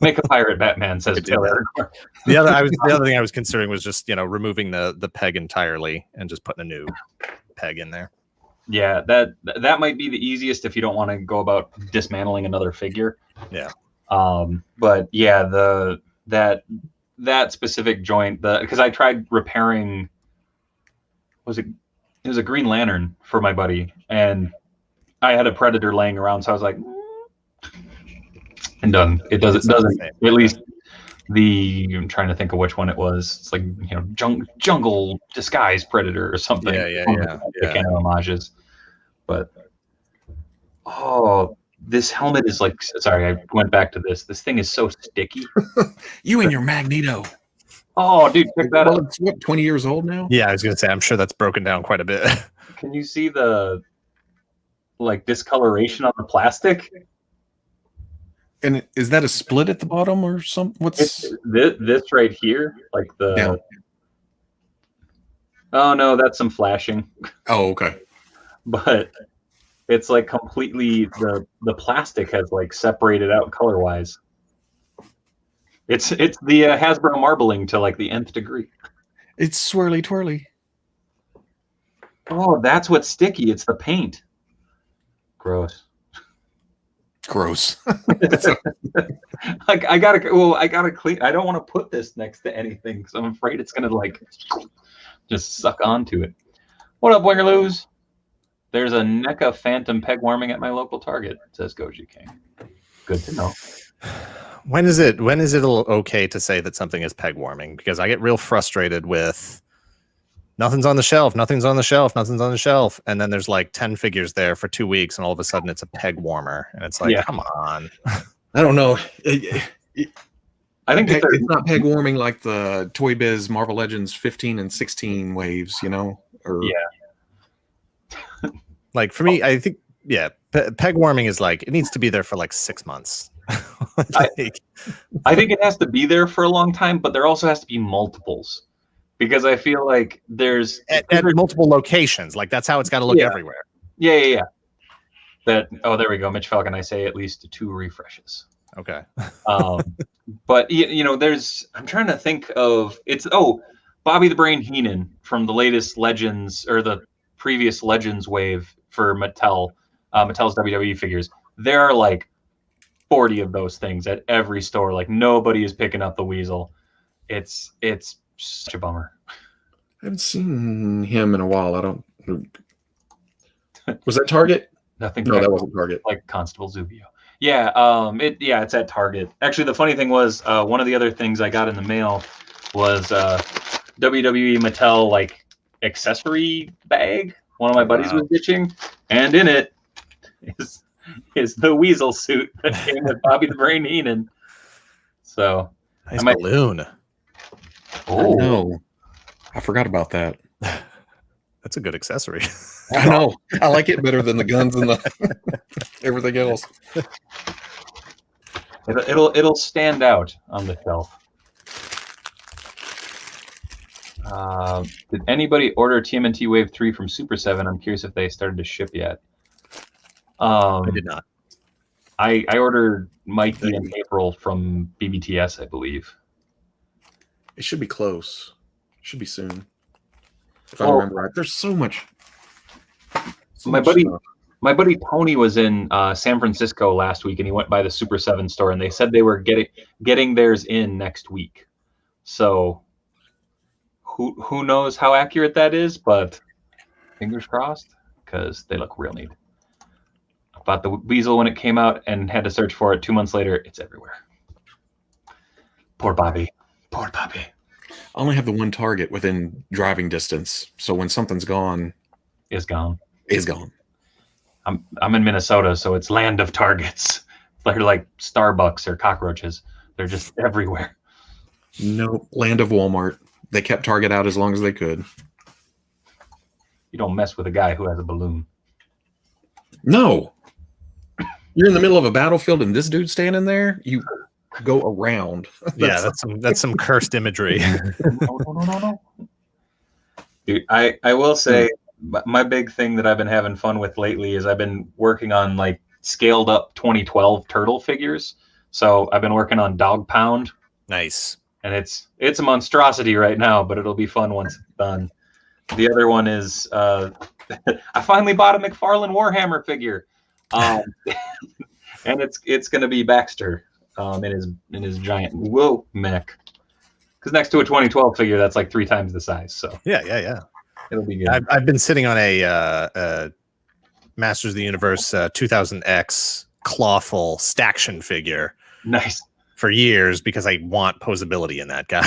Make a pirate Batman, says Taylor. The other thing I was considering was just removing the peg entirely and just putting a new peg in there. Yeah, that might be the easiest if you don't want to go about dismantling another figure. Yeah. But yeah, that specific joint, because I tried repairing, it was a Green Lantern for my buddy, and I had a Predator laying around, so I was like, and done. It doesn't at least I'm trying to think of which one it was. It's like, jungle disguise Predator or something. Yeah. Kind of homages. But this helmet is like, sorry, I went back to this. This thing is so sticky. You and your Magneto. Oh, dude, check that out. It's what, 20 years old now? Yeah, I was going to say, I'm sure that's broken down quite a bit. Can you see the discoloration on the plastic? And is that a split at the bottom or something? What's this right here? Like the... Yeah. Oh, no, that's some flashing. Oh, okay. But it's like completely, the plastic has like separated out color-wise. It's the Hasbro marbling to like the nth degree. It's swirly twirly. Oh, that's what's sticky. It's the paint. Gross. Like I gotta clean. I don't want to put this next to anything because I'm afraid it's gonna like just suck onto it. What up, Wingerloos? There's a NECA Phantom peg warming at my local Target, says Goji King. Good to know. When is it okay to say that something is peg warming? Because I get real frustrated with nothing's on the shelf, and then there's like 10 figures there for 2 weeks, and all of a sudden it's a peg warmer, and it's like, come on. I don't know. I think it's not peg warming like the Toy Biz Marvel Legends 15 and 16 waves, Or like for me, I think peg warming is like it needs to be there for like 6 months. I think it has to be there for a long time, but there also has to be multiples. because I feel like there's at multiple locations. Like that's how it's got to look everywhere. Yeah. There we go. Mitch Falcon, I say at least 2 refreshes. Okay. But you know, I'm trying to think of Bobby the Brain Heenan from the latest Legends or the previous Legends wave for Mattel's WWE figures. There are like 40 of those things at every store. Like nobody is picking up the Weasel. It's such a bummer. I haven't seen him in a while. I don't. Was that Target? Nothing. No, that wasn't Target. Like Constable Zubio. Yeah. It's at Target. Actually, the funny thing was one of the other things I got in the mail was WWE Mattel like accessory bag. One of my buddies was ditching, and in it is the Weasel suit that came with Bobby the Brain Heenan. So nice balloon. Oh no, I forgot about that. That's a good accessory. I know. I like it better than the guns and the everything else. It'll stand out on the shelf. Did anybody order TMNT Wave 3 from Super 7? I'm curious if they started to ship yet. I did not. I ordered Mikey in April from BBTS, I believe. It should be close. Should be soon. If I remember right. There's so much. My buddy Tony was in San Francisco last week, and he went by the Super 7 store, and they said they were getting theirs in next week. So who knows how accurate that is, but fingers crossed, because they look real neat. I bought the Weasel when it came out and had to search for it 2 months later. It's everywhere. Poor Bobby. Poor Bobby. I only have the one Target within driving distance, so when something's gone, Is gone. Is gone. I'm in Minnesota, so it's land of Targets. They're like Starbucks or cockroaches. They're just everywhere. No, land of Walmart. They kept Target out as long as they could. You don't mess with a guy who has a balloon. No. You're in the middle of a battlefield and this dude's standing there. You go around. That's some cursed imagery. No. Dude, I will say my big thing that I've been having fun with lately is I've been working on like scaled up 2012 turtle figures. So I've been working on Dog Pound. Nice. And it's a monstrosity right now, but it'll be fun once it's done. The other one is I finally bought a McFarlane Warhammer figure. And it's going to be Baxter in his giant mech. Because next to a 2012 figure, that's like 3 times the size. So yeah. It'll be good. I've been sitting on a Masters of the Universe 2000X clawful Staction figure. Nice. For years because I want posability in that guy.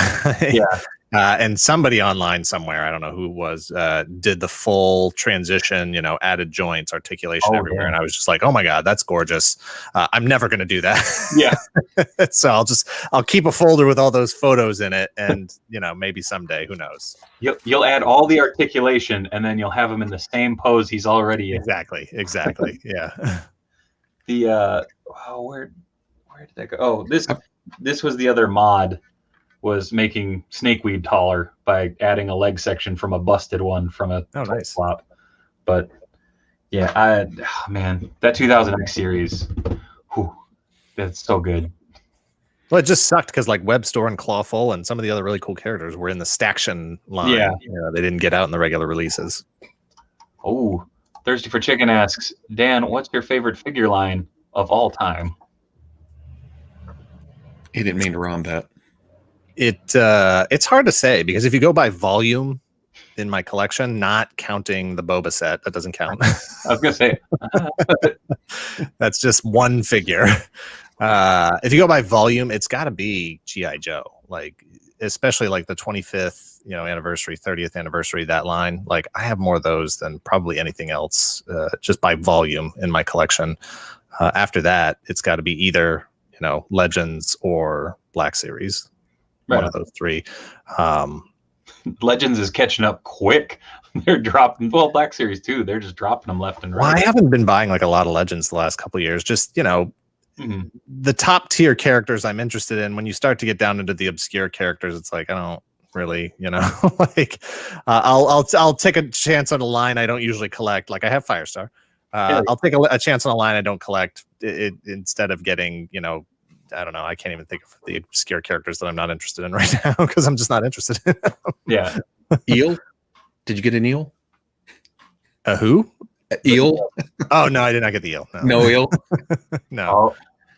Yeah. And somebody online somewhere, I don't know who it was, did the full transition, added joints, articulation everywhere. And I was just like, oh my God, that's gorgeous. I'm never going to do that. Yeah. So I'll keep a folder with all those photos in it. And, maybe someday, who knows? You'll add all the articulation and then you'll have him in the same pose he's already in. Exactly. Yeah. Where did that go? Oh, this was the other mod, was making Snakeweed taller by adding a leg section from a busted one from a nice flop. But yeah, man, that 2000X series, that's so good. Well, it just sucked because like Webstore and Clawful and some of the other really cool characters were in the Staction line. Yeah, they didn't get out in the regular releases. Oh, Thirsty for Chicken asks, Dan, what's your favorite figure line of all time? He didn't mean to rhyme that. It's hard to say because if you go by volume in my collection, not counting the Boba set, that doesn't count. I was gonna say that's just one figure. If you go by volume, it's got to be G.I. Joe, like especially like the 25th anniversary, 30th anniversary, that line. Like I have more of those than probably anything else, just by volume in my collection. After that, it's got to be either Legends or Black Series. Right. One of those 3. Legends is catching up quick. They're dropping, Black Series too. They're just dropping them left and right. Well, I haven't been buying like a lot of Legends the last couple of years. Just, the top tier characters I'm interested in. When you start to get down into the obscure characters, it's like, I don't really, you know. Like I'll take a chance on a line I don't usually collect. Like I have Firestar. I'll take a chance on a line I don't collect instead of getting, you know, I don't know. I can't even think of the obscure characters that I'm not interested in right now because I'm just not interested in them. Yeah. Eel? Did you get an eel? A who? Eel? Oh no, I did not get the eel. No eel. No. Oh,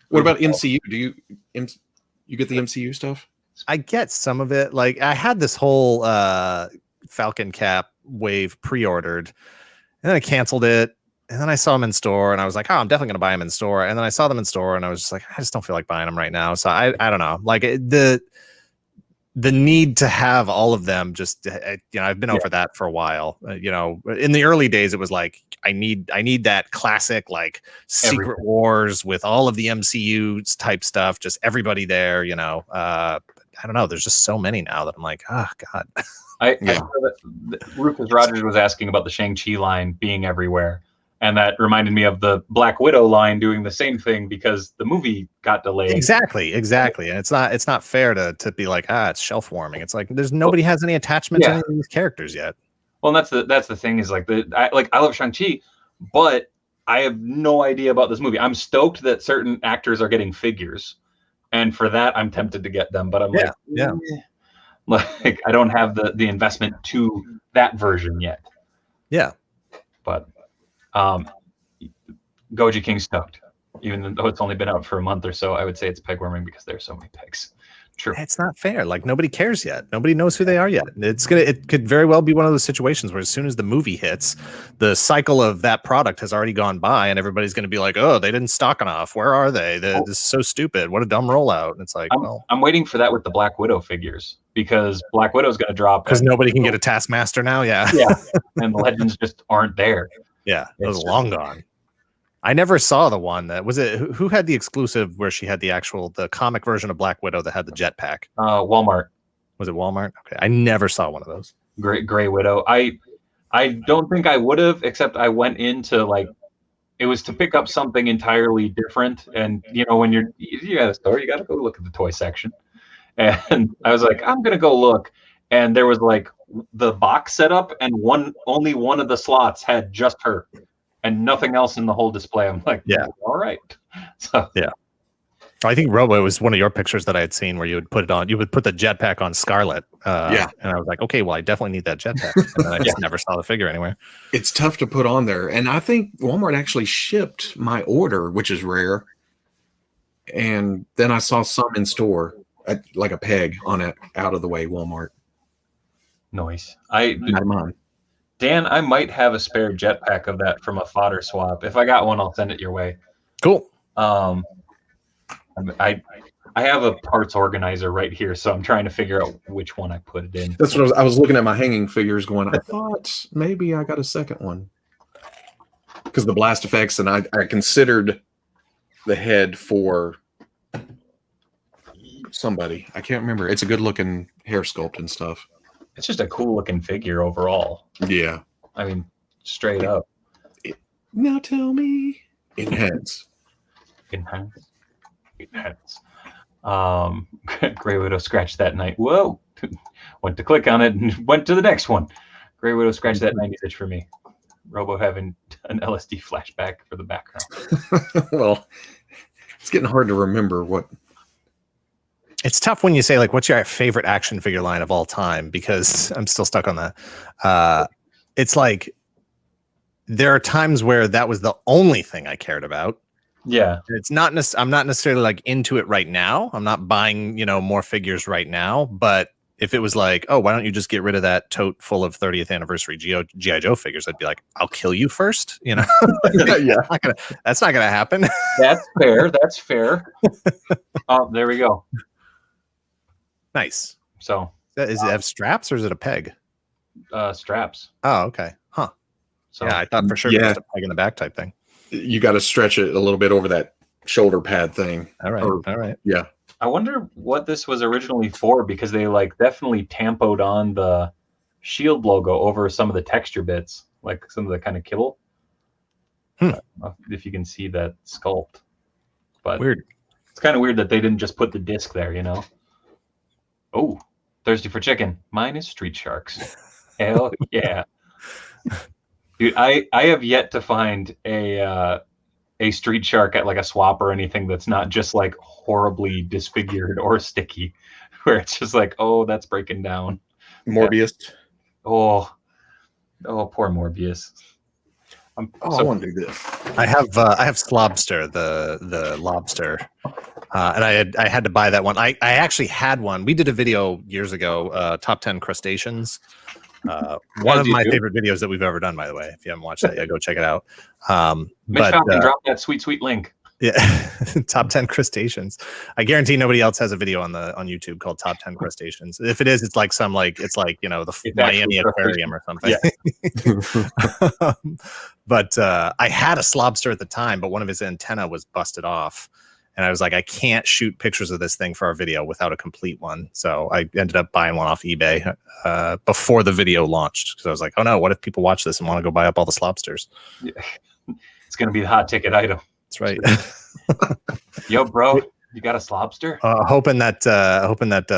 What about MCU? Do you get the MCU stuff? I get some of it. Like I had this whole Falcon Cap wave pre-ordered, and then I canceled it. And then I saw them in store, and I was like, "Oh, I'm definitely going to buy them in store." And then I saw them in store, and I was just like, "I just don't feel like buying them right now." So I don't know. Like the need to have all of them. Just you know, I've been over that for a while. You know, in the early days, it was like I need that classic like Secret Wars with all of the MCU type stuff. Just everybody there. You know, I don't know. There's just so many now that I'm like, oh god. I saw that Rufus Rogers was asking about the Shang-Chi line being everywhere. And that reminded me of the Black Widow line doing the same thing because the movie got delayed. Exactly. And it's not fair to be like, it's shelf warming. It's like there's nobody has any attachment to any of these characters yet. Well, and that's the thing is like I love Shang-Chi, but I have no idea about this movie. I'm stoked that certain actors are getting figures, and for that I'm tempted to get them. But I'm like I don't have the investment to that version yet. Yeah, but. Goji King's stoked, even though it's only been out for a month or so. I would say it's peg warming because there's so many pegs. True. It's not fair. Like nobody cares yet. Nobody knows who they are yet. It could very well be one of those situations where as soon as the movie hits, the cycle of that product has already gone by, and everybody's going to be like, "Oh, they didn't stock enough. Where are they? This is so stupid. What a dumb rollout." And it's like, I'm waiting for that with the Black Widow figures because Black Widow's going to drop because nobody can get a Taskmaster now. Yeah, and the legends just aren't there. Yeah, it was long gone. I never saw the one that was it. Who had the exclusive where she had the comic version of Black Widow that had the jetpack? Walmart. Was it Walmart? Okay, I never saw one of those. Gray Widow. I don't think I would have, except I went into like it was to pick up something entirely different. And you know, when you're at a store, you got to go look at the toy section. And I was like, I'm gonna go look, and there was like the box setup, and only one of the slots had just her. And nothing else in the whole display. I'm like, all right. So I think Robo was one of your pictures that I had seen where you would put it on. You would put the jetpack on Scarlet. And I was like, okay, well, I definitely need that jetpack. And then I just never saw the figure anywhere. It's tough to put on there, and I think Walmart actually shipped my order, which is rare. And then I saw some in store, like a peg on it, out of the way. Walmart. Nice. Not mine. Dan, I might have a spare jetpack of that from a fodder swap. If I got one, I'll send it your way. Cool. I have a parts organizer right here, so I'm trying to figure out which one I put it in. That's what I was looking at my hanging figures going, I thought maybe I got a second one. Because the blast effects, and I considered the head for somebody. I can't remember. It's a good looking hair sculpt and stuff. It's just a cool looking figure overall. Yeah. I mean, straight up. Now tell me. Enhance. Grey Widow scratched that night. Whoa. Went to click on it and went to the next one. Grey Widow scratched that 90s itch for me. Robo having an LSD flashback for the background. Well, it's getting hard to remember what. It's tough when you say, like, what's your favorite action figure line of all time? Because I'm still stuck on that. It's like there are times where that was the only thing I cared about. Yeah. It's not I'm not necessarily like into it right now. I'm not buying, more figures right now. But if it was like, oh, why don't you just get rid of that tote full of 30th anniversary G.I. Joe figures? I'd be like, I'll kill you first. Yeah. That's not gonna happen. That's fair. Oh, there we go. Nice. So Is it have straps or is it a peg? Straps. Oh, okay. Huh. So yeah, I thought for sure it was just a peg in the back type thing. You got to stretch it a little bit over that shoulder pad thing. All right. All right. Yeah. I wonder what this was originally for, because they like definitely tampoed on the Shield logo over some of the texture bits, like some of the kind of kibble. If you can see that sculpt. But weird. It's kind of weird that they didn't just put the disc there, Oh, Thirsty for chicken. Mine is Street Sharks. Hell yeah. Dude, I have yet to find a Street Shark at like a swap or anything that's not just like horribly disfigured or sticky, where it's just like, oh, that's breaking down. Morbius. Oh, poor Morbius. I want to do this. I have Slobster, the lobster, and I had to buy that one. I actually had one. We did a video years ago, top 10 crustaceans. One of my favorite videos that we've ever done, by the way. If you haven't watched that yet, go check it out. McFarlane dropped that sweet link. Yeah, top 10 crustaceans. I guarantee nobody else has a video on YouTube called Top 10 Crustaceans. If it is, it's like the Miami Aquarium or something. Yeah. But I had a Slobster at the time, but one of his antenna was busted off. And I was like, I can't shoot pictures of this thing for our video without a complete one. So I ended up buying one off eBay before the video launched. Because I was like, oh no, what if people watch this and want to go buy up all the Slobsters? Yeah. It's going to be the hot ticket item. That's right. Yo, bro, you got a Slobster? Hoping that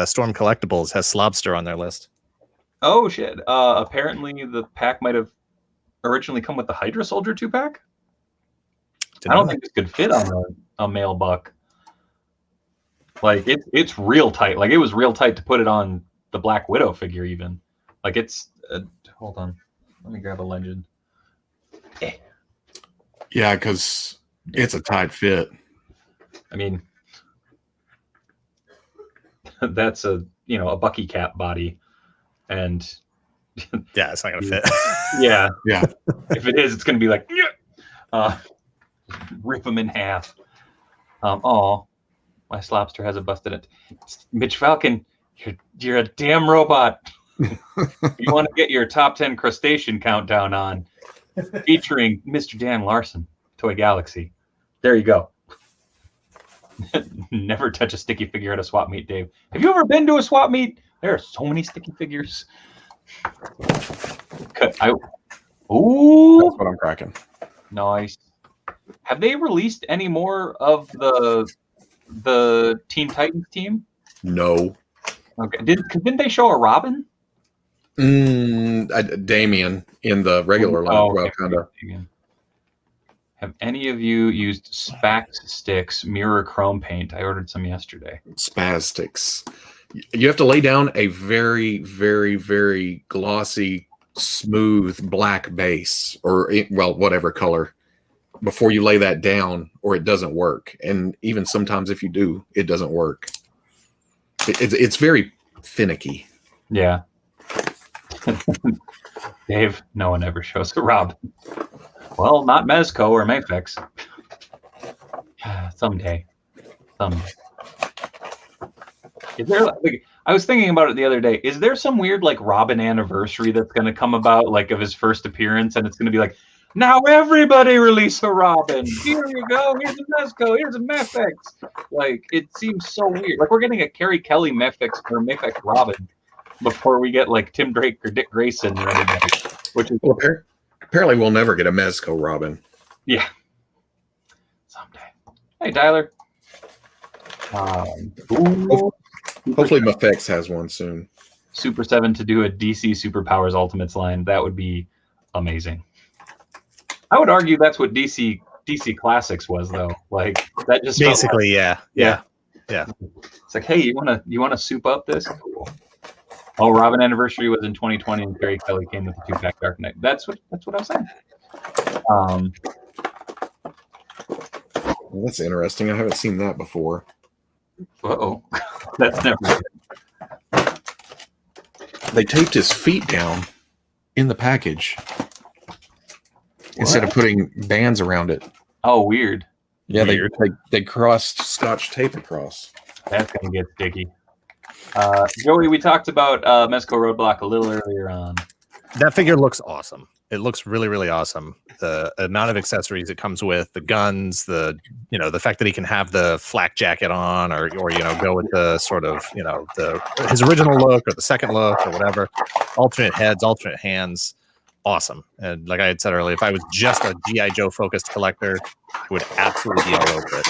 Storm Collectibles has Slobster on their list. Oh shit! Apparently, the pack might have originally come with the Hydra Soldier 2-pack. I don't think this could fit on a male buck. Like it's real tight. Like it was real tight to put it on the Black Widow figure. Even like it's. Hold on, let me grab a legend. Yeah, because it's a tight fit. I mean, that's a Bucky cap body, and yeah, it's not gonna fit. Yeah. If it is, it's gonna be like, rip them in half. My Slobster has a busted it. Mitch Falcon, you're a damn robot. You want to get your top 10 crustacean countdown on, featuring Mr. Dan Larson, Toy Galaxy. There you go. Never touch a sticky figure at a swap meet, Dave. Have you ever been to a swap meet? There are so many sticky figures. That's what I'm cracking. Nice. Have they released any more of the Teen Titans team? No. Okay. Didn't they show a Robin? Damien in the regular line. Oh, well, okay. kind of. Have any of you used Spax Sticks mirror chrome paint? I ordered some yesterday. Spastics. You have to lay down a very, very, very glossy, smooth black base, or whatever color, before you lay that down, or it doesn't work. And even sometimes if you do, it doesn't work. It's very finicky. Yeah. Dave, no one ever shows a Robin. Well, not Mezco or Mafex. Someday. Is there I was thinking about it the other day. Is there some weird Robin anniversary that's going to come about of his first appearance, and it's going to be now everybody release a Robin. Here you go. Here's a Mezco. Here's a Mafex. It seems so weird. We're getting a Carrie Kelly Mafex or Mafex Robin before we get Tim Drake or Dick Grayson or anybody. Which is apparently we'll never get a Mezco Robin. Yeah. Someday. Hey, Tyler. Hopefully Mafex has one soon. Super 7 to do a DC Superpowers Ultimates line. That would be amazing. I would argue that's what DC Classics was, though. That just basically, yeah. It's hey, you wanna soup up this? Cool. Oh, Robin Anniversary was in 2020, and Carrie Kelly came with the 2-pack Dark Knight. That's what I was saying. Well, that's interesting. I haven't seen that before. Uh-oh. That's never good. They taped his feet down in the package instead of putting bands around it. Oh, weird. Yeah, they crossed Scotch tape across. That's gonna get sticky. Joey, we talked about Mezco Roadblock a little earlier on. That figure looks awesome. It looks really, really awesome. The amount of accessories it comes with, the guns, the fact that he can have the flak jacket on, or go with the sort of his original look or the second look or whatever. Alternate heads, alternate hands, awesome. And like I had said earlier, if I was just a G.I. Joe focused collector, I would absolutely be all over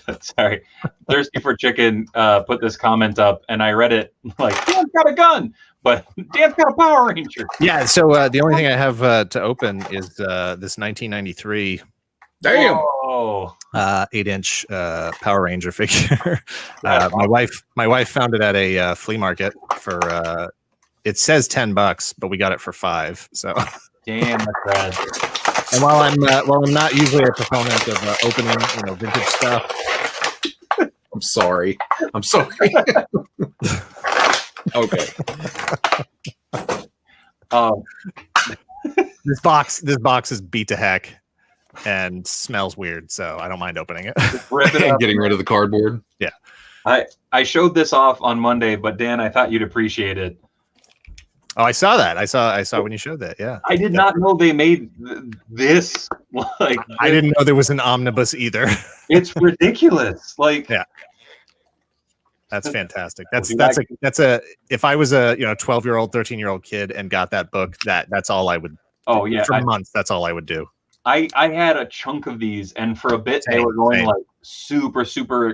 it. Sorry, Thirsty for Chicken put this comment up, and I read it like, Dan's got a gun, but Dan's got a Power Ranger. Yeah, so the only thing I have to open is this 1993 8-inch Power Ranger figure. My wife found it at a flea market for it says $10, but we got it for $5. So damn, that's rad. And while I'm not usually a proponent of opening vintage stuff, I'm sorry. Okay. This box is beat to heck and smells weird, so I don't mind opening it. Rip it up. Getting rid of the cardboard. Yeah. I showed this off on Monday, but Dan, I thought you'd appreciate it. Oh, I saw that. I saw when you showed that. Yeah. I did not know they made this. Like, I didn't know there was an omnibus either. It's ridiculous. Like, yeah. That's fantastic. That's a if I was a 12-year-old, 13-year-old kid and got that book, that's all I would. Oh yeah, for months. That's all I would do. I had a chunk of these, and for a bit they were going like super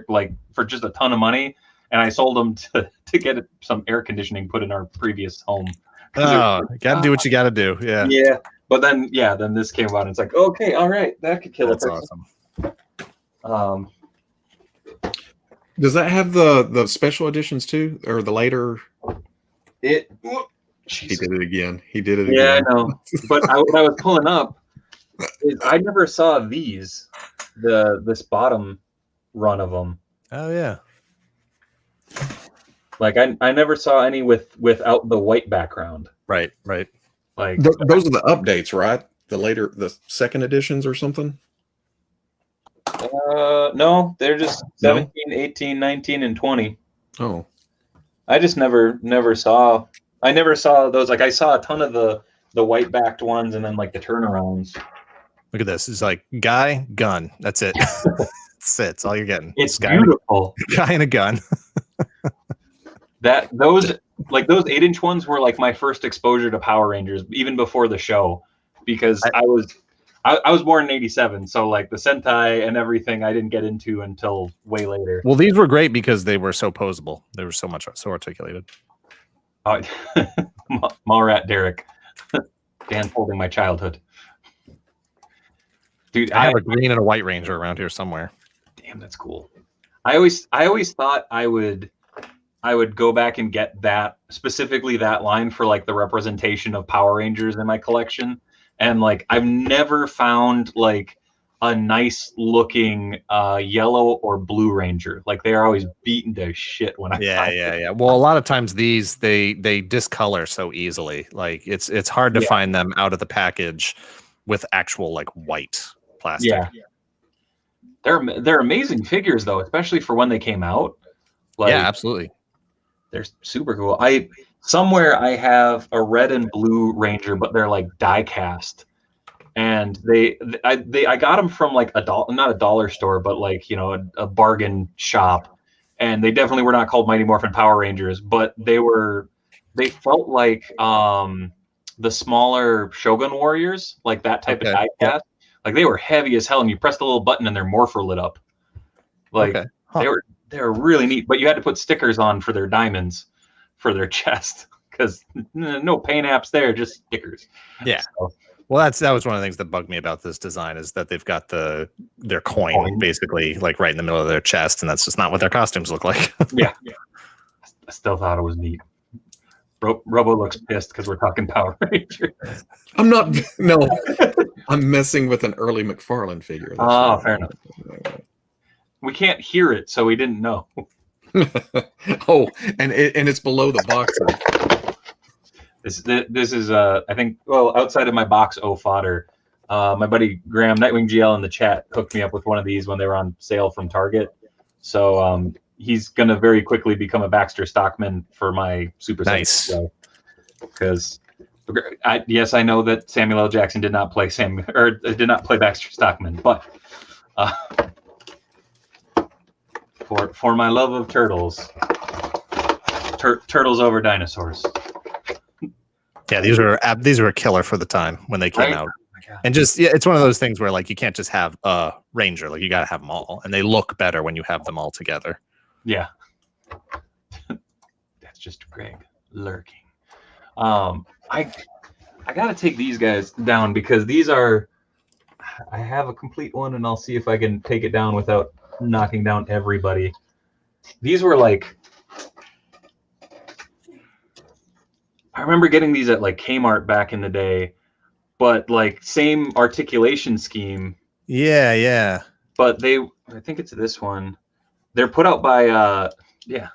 like for just a ton of money, and I sold them to get some air conditioning put in our previous home. Oh, you gotta do what you gotta do. Yeah. Yeah, but then this came out, and it's like, okay, all right, that could kill a person. Awesome. Does that have the special editions too, or the later? He did it again. Yeah, I know. But what I was pulling up is I never saw these. This bottom run of them. Oh yeah. Like I never saw any without the white background. Right. Like those are the updates, right? The second editions or something. No, they're just 17, 18, 19, and 20. Oh. I just never saw. I never saw those. Like I saw a ton of the white backed ones, and then like the turnarounds. Look at this. It's like guy, gun. That's it. That's it. It's all you're getting. It's beautiful. Guy and a gun. Those 8-inch ones were like my first exposure to Power Rangers, even before the show, because I was born in '87, so like the Sentai and everything I didn't get into until way later. Well, these were great because they were so posable. They were so articulated. Mallrat Derek. Dan holding my childhood. Dude, I have a green and a white Ranger around here somewhere. Damn, that's cool. I always thought I would go back and get that, specifically that line for like the representation of Power Rangers in my collection. And like I've never found like a nice looking yellow or blue Ranger. Like they are always beaten to shit when I find them. Yeah. Well, a lot of times these they discolor so easily. Like it's hard to find them out of the package with actual like white plastic. Yeah. They're amazing figures though, especially for when they came out. Like, yeah, absolutely. They're super cool. Somewhere I have a red and blue Ranger, but they're like die cast, and I got them from like not a dollar store, but like a bargain shop, and they definitely were not called Mighty Morphin Power Rangers, but they felt like the smaller Shogun Warriors, like that type of die cast. Like they were heavy as hell, and you press the little button and their morpher lit up. Like they were really neat, but you had to put stickers on for their diamonds for their chest because no paint apps there, just stickers. Yeah. So, well, that was one of the things that bugged me about this design is that they've got their coin basically like right in the middle of their chest, and that's just not what their costumes look like. Yeah. I still thought it was neat. Robo looks pissed because we're talking Power Rangers. I'm not. No, I'm messing with an early McFarlane figure. Fair enough. We can't hear it, so we didn't know. Oh, and it's below the box. This is I think outside of my box fodder, my buddy Graham Nightwing GL in the chat hooked me up with one of these when they were on sale from Target. So he's gonna very quickly become a Baxter Stockman for my Super nice. Because yes, I know that Samuel L. Jackson did not play Baxter Stockman, but for my love of turtles, turtles over dinosaurs. Yeah, these were a killer for the time when they came out. my God. And just it's one of those things where like you can't just have a Ranger, like you got to have them all, and they look better when you have them all together. Yeah, that's just Greg lurking. I gotta take these guys down because these are. I have a complete one, and I'll see if I can take it down without knocking down everybody. These were like. I remember getting these at like Kmart back in the day, but like same articulation scheme. Yeah, yeah. But I think it's this one. They're put out by, yeah.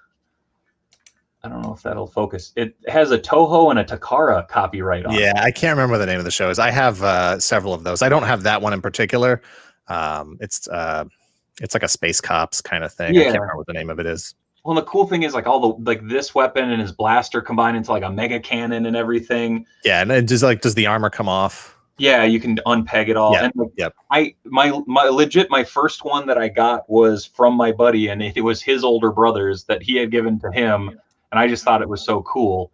I don't know if that'll focus. It has a Toho and a Takara copyright on it. Yeah, I can't remember what the name of the show is. I have several of those. I don't have that one in particular. It's like a Space Cops kind of thing. I can't remember what the name of it is. Well, the cool thing is like all the like this weapon and his blaster combined into like a mega cannon and everything. Yeah, and it just like does the armor come off? Yeah, you can unpeg it all. Yeah, and like, yep. My first one that I got was from my buddy, and it was his older brothers that he had given to him, and I just thought it was so cool.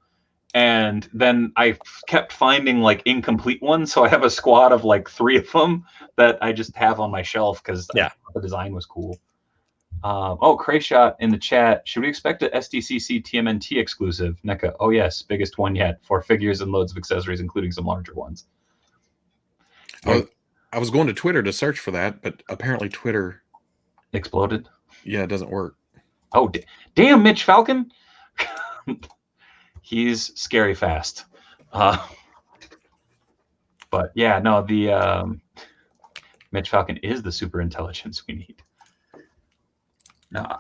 And then I kept finding like incomplete ones, so I have a squad of like 3 of them that I just have on my shelf because the design was cool. Crayshot in the chat. Should we expect a SDCC TMNT exclusive? NECA. Oh yes, biggest one yet for figures and loads of accessories, including some larger ones. I was going to Twitter to search for that, but apparently Twitter exploded. Yeah, it doesn't work. Oh damn, Mitch Falcon. He's scary fast. But yeah, no, the Mitch Falcon is the super intelligence we need. Now,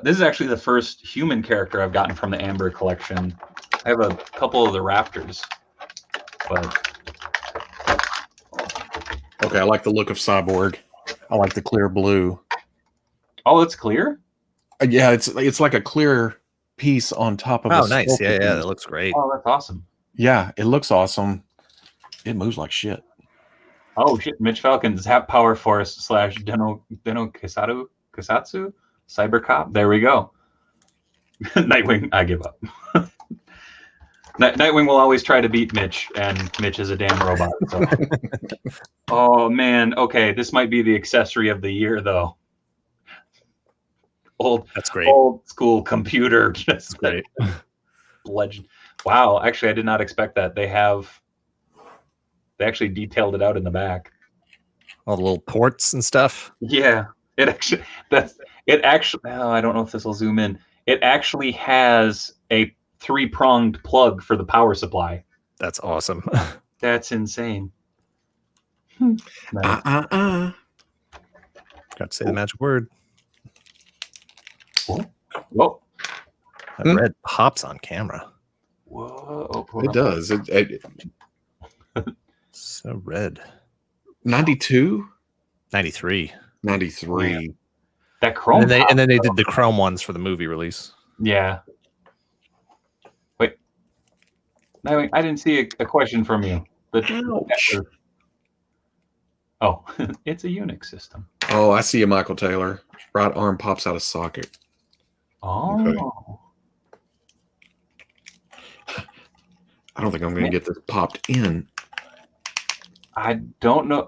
this is actually the first human character I've gotten from the Amber collection. I have a couple of the Raptors, but okay, I like the look of Cyborg. I like the clear blue. Oh, it's clear? Yeah, it's like a clear piece on top of. Oh, nice. Yeah, that looks great. Oh, that's awesome. Yeah, it looks awesome. It moves like shit. Oh shit! Mitch Falcon's Zap Power Force / Deno Kasatsu Cyber Cop. There we go. Nightwing, I give up. Nightwing will always try to beat Mitch, and Mitch is a damn robot. So. Oh man, okay, this might be the accessory of the year though. That's great. Old school computer. That's great. Legend. Wow, actually, I did not expect that. They actually detailed it out in the back. All the little ports and stuff. Yeah, it actually. Oh, I don't know if this will zoom in. It actually has a 3-pronged plug for the power supply. That's awesome. That's insane. Nice. Got to say the magic word. Whoa. That red pops on camera. Whoa. It does. So red. 92? 93. 93. Yeah. That chrome. And then they did the chrome ones for the movie release. Yeah. Wait. No, I didn't see a question from you. Oh, it's a Unix system. Oh, I see you, Michael Taylor. Right arm pops out of socket. Oh. Okay. I don't think I'm going to get this popped in. I don't know.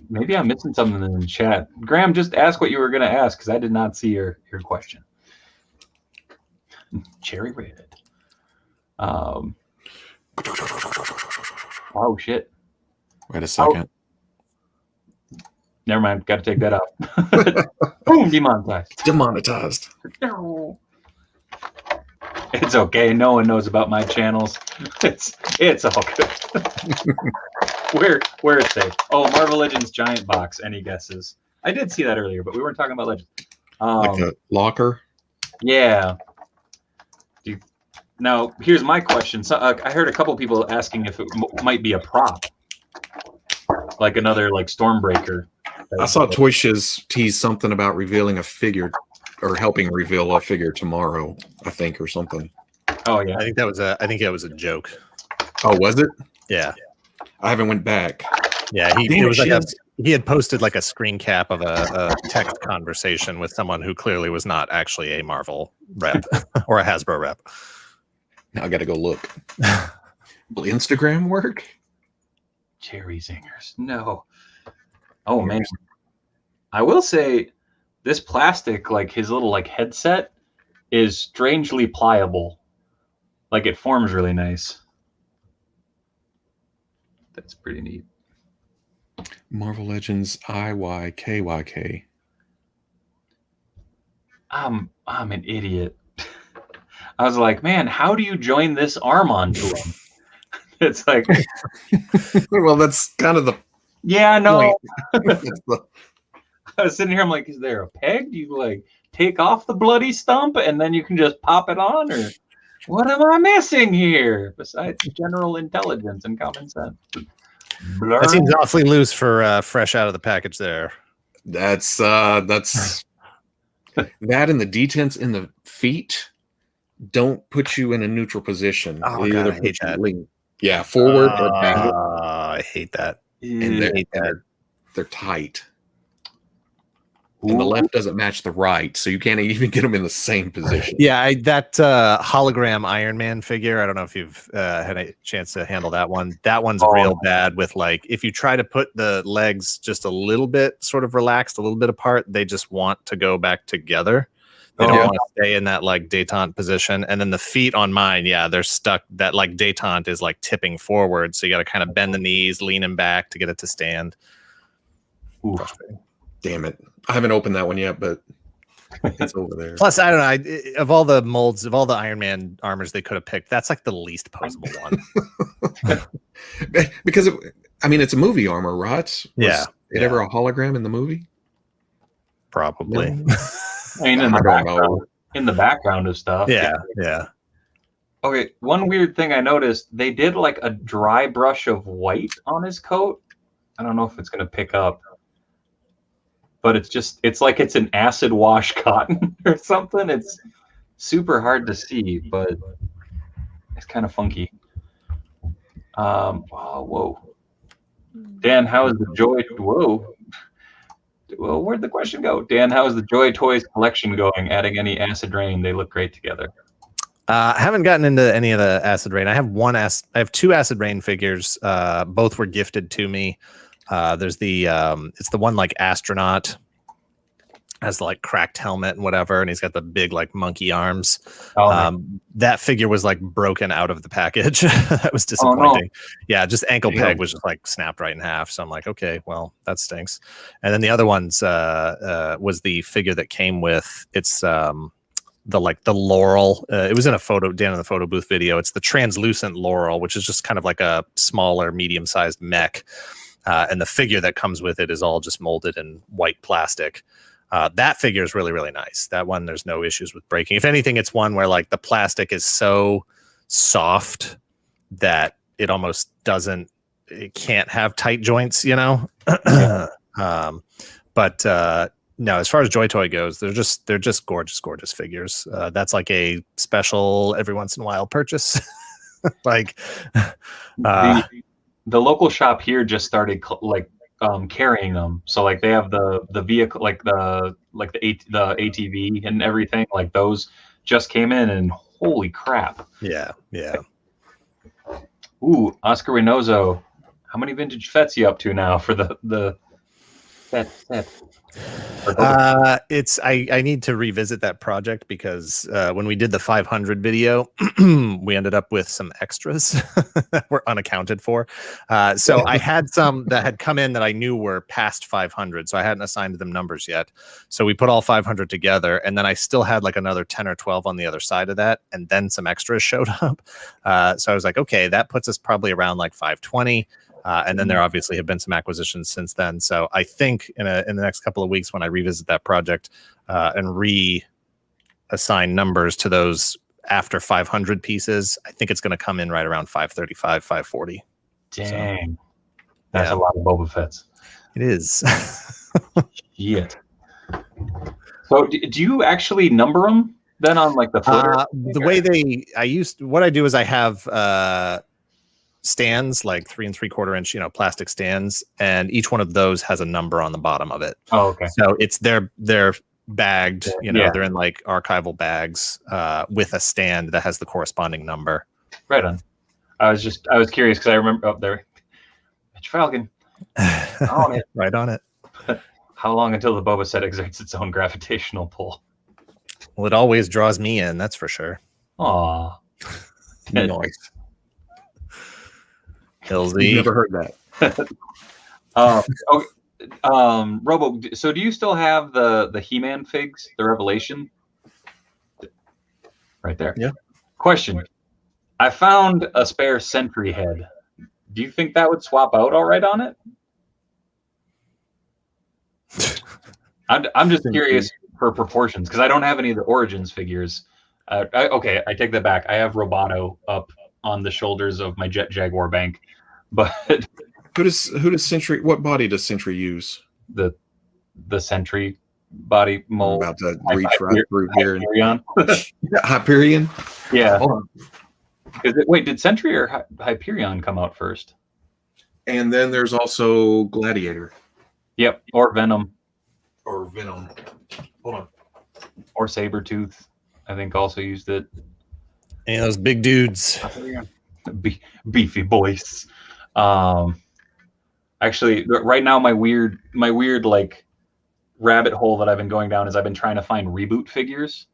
Maybe I'm missing something in the chat. Graham, just ask what you were going to ask because I did not see your question. Cherry red. Oh shit. Wait a second. Oh. Never mind. Got to take that out. Boom, demonetized. Demonetized. No. It's okay. No one knows about my channels. It's all good. Where it's safe. Oh, Marvel Legends giant box. Any guesses? I did see that earlier, but we weren't talking about Legends. Like a locker? Yeah. Now, here's my question. So, I heard a couple people asking if it might be a prop, like another like Stormbreaker. I saw Toy Shiz tease something about revealing a figure or helping reveal a figure tomorrow, I think, or something. Oh yeah, I think that was a joke. Oh, was it? Yeah, I haven't went back. Yeah, he had posted like a screen cap of a text conversation with someone who clearly was not actually a Marvel rep or a Hasbro rep. Now I got to go look. Will Instagram work? cherry zingers. No. Oh man, I will say this plastic, like his little like headset, is strangely pliable. Like it forms really nice. That's pretty neat. Marvel Legends IYKYK. I'm an idiot. I was like, man, how do you join this arm onto him? It's like, well, that's kind of the no. the... I was sitting here, I'm like, is there a peg? Do you like take off the bloody stump and then you can just pop it on, or what am I missing here besides general intelligence and common sense? Blur. That seems awfully loose for fresh out of the package there. That's that and the detents in the feet don't put you in a neutral position. Oh, God, I hate that. Yeah, forward or back. I hate that. And they're tight. And the left doesn't match the right, so you can't even get them in the same position. Yeah, that hologram Iron Man figure, I don't know if you've had a chance to handle that one. That one's real bad with, like, if you try to put the legs just a little bit sort of relaxed, a little bit apart, they just want to go back together. They don't want to stay in that, like, détente position. And then the feet on mine, they're stuck. That, like, détente is, like, tipping forward, so you got to kind of bend the knees, lean them back to get it to stand. Damn it. I haven't opened that one yet, but it's over there. Plus, I don't know. Of all the molds, of all the Iron Man armors they could have picked, that's like the least posable one. Because, it's a movie armor, right? Was it ever a hologram in the movie? Probably. No. In the background of stuff. Yeah. Okay, one weird thing I noticed, they did like a dry brush of white on his coat. I don't know if it's going to pick up. But it's like it's an acid wash cotton or something. It's super hard to see, but it's kind of funky. Whoa. Dan, how is the Joy? Whoa. Well, where'd the question go? Dan, how is the Joy Toys collection going? Adding any acid rain? They look great together. I haven't gotten into any of the acid rain. I have two acid rain figures. Both were gifted to me. There's it's the one like astronaut, has the like cracked helmet and whatever, and he's got the big like monkey arms. That figure was like broken out of the package. That was disappointing. No. Yeah, just ankle peg was just like snapped right in half. So I'm like, okay, well that stinks. And then the other ones was the figure that came with the Laurel. It was in a photo, Dan in the photo booth video. It's the translucent Laurel, which is just kind of like a smaller, medium-sized mech. And the figure that comes with it is all just molded in white plastic. That figure is really, really nice. That one, there's no issues with breaking. If anything, it's one where like the plastic is so soft that it almost it can't have tight joints, you know? But no, as far as Joy Toy goes, they're just gorgeous, gorgeous figures. That's like a special every once in a while purchase. Like the local shop here just started carrying them. So like they have the vehicle, like the ATV and everything. Like those just came in, and holy crap! Yeah. Ooh, Oscar Reynoso, how many vintage Fets you up to now for the Fet? I need to revisit that project because when we did the 500 video, we ended up with some extras that were unaccounted for. So I had some that had come in that I knew were past 500, so I hadn't assigned them numbers yet. So we put all 500 together, and then I still had like another 10 or 12 on the other side of that, and then some extras showed up. So I was like, okay, that puts us probably around like 520. And then there obviously have been some acquisitions since then. So I think in the next couple of weeks when I revisit that project and reassign numbers to those after 500 pieces, I think it's going to come in right around 535, 540. Dang. So, that's a lot of Boba Fetts. It is. Shit. So do you actually number them then on like the footer? The way what I do is I have stands, like 3 3/4 inch, plastic stands, and each one of those has a number on the bottom of it. Oh, okay. So it's they're bagged, they're in like archival bags with a stand that has the corresponding number. Right on. I was curious because I remember up there Bitch Falcon. On it. Right on it. How long until the Boba Fett exerts its own gravitational pull? Well, it always draws me in, that's for sure. Aw. Nice. LZ. Never heard that. Robo, so do you still have the He-Man figs, the Revelation? Right there. Yeah. Question. I found a spare Sentry head. Do you think that would swap out all right on it? I'm just curious for proportions because I don't have any of the Origins figures. Okay, I take that back. I have Roboto up on the shoulders of my Jet Jaguar bank, but who does Sentry? What body does Sentry use? The Sentry body mold. I'm about to reach right through here. Hyperion. Hyperion. Yeah. Hold on. Wait, did Sentry or Hyperion come out first? And then there's also Gladiator. Yep, or Venom. Or Venom. Hold on. Or Sabretooth, I think also used it. Yeah, those big dudes. Beefy boys. Actually, right now my weird like rabbit hole that I've been going down is I've been trying to find reboot figures.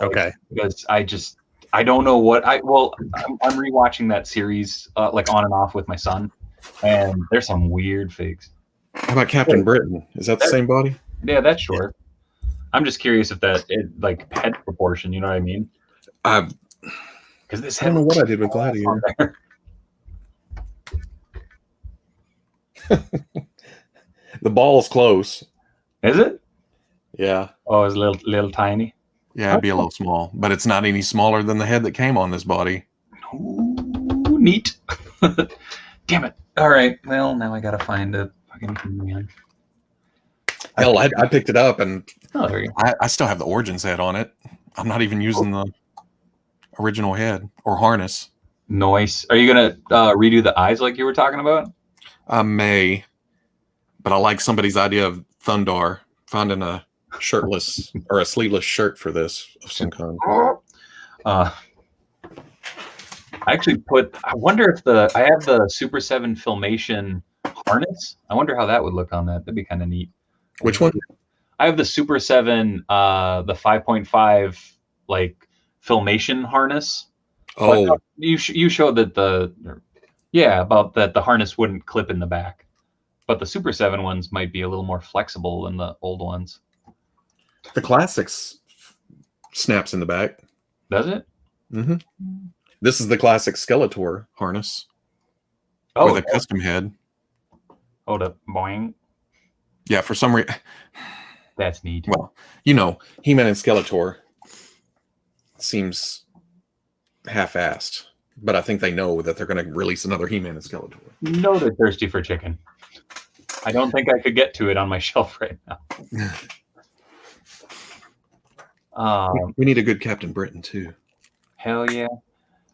Okay. Because I don't know what I'm rewatching that series like on and off with my son, and there's some weird figs. How about Captain Britain? Is that the same body? Yeah, that's short. I'm just curious if that like head proportion, you know what I mean? Because this I don't know what I did with Gladiator. The ball's close. Is it? Yeah. Oh, it's a little tiny. Yeah, it'd be a little small, but it's not any smaller than the head that came on this body. Ooh, neat. Damn it. All right. Well, now I gotta find a fucking man. Hell, I picked it up and there you go. I still have the Origins head on it. I'm not even using the original head or harness. Nice. Are you gonna redo the eyes like you were talking about? I may, but I like somebody's idea of Thundar finding a shirtless or a sleeveless shirt for this of some kind. I actually I wonder if I have the Super 7 Filmation harness. I wonder how that would look on that. That'd be kind of neat. Which one? I have the Super 7, the 5.5 like Filmation harness. Oh, but you showed that about that the harness wouldn't clip in the back, but the Super 7 ones might be a little more flexible than the old ones. The Classics snaps in the back. Does it? Mm-hmm. This is the classic Skeletor harness with a custom head. Hold up, boing. Yeah, for some reason. That's neat. Well, He-Man and Skeletor seems half-assed, but I think they know that they're going to release another He-Man and Skeletor. No, they're thirsty for chicken. I don't think I could get to it on my shelf right now. We need a good Captain Britain too. Hell yeah.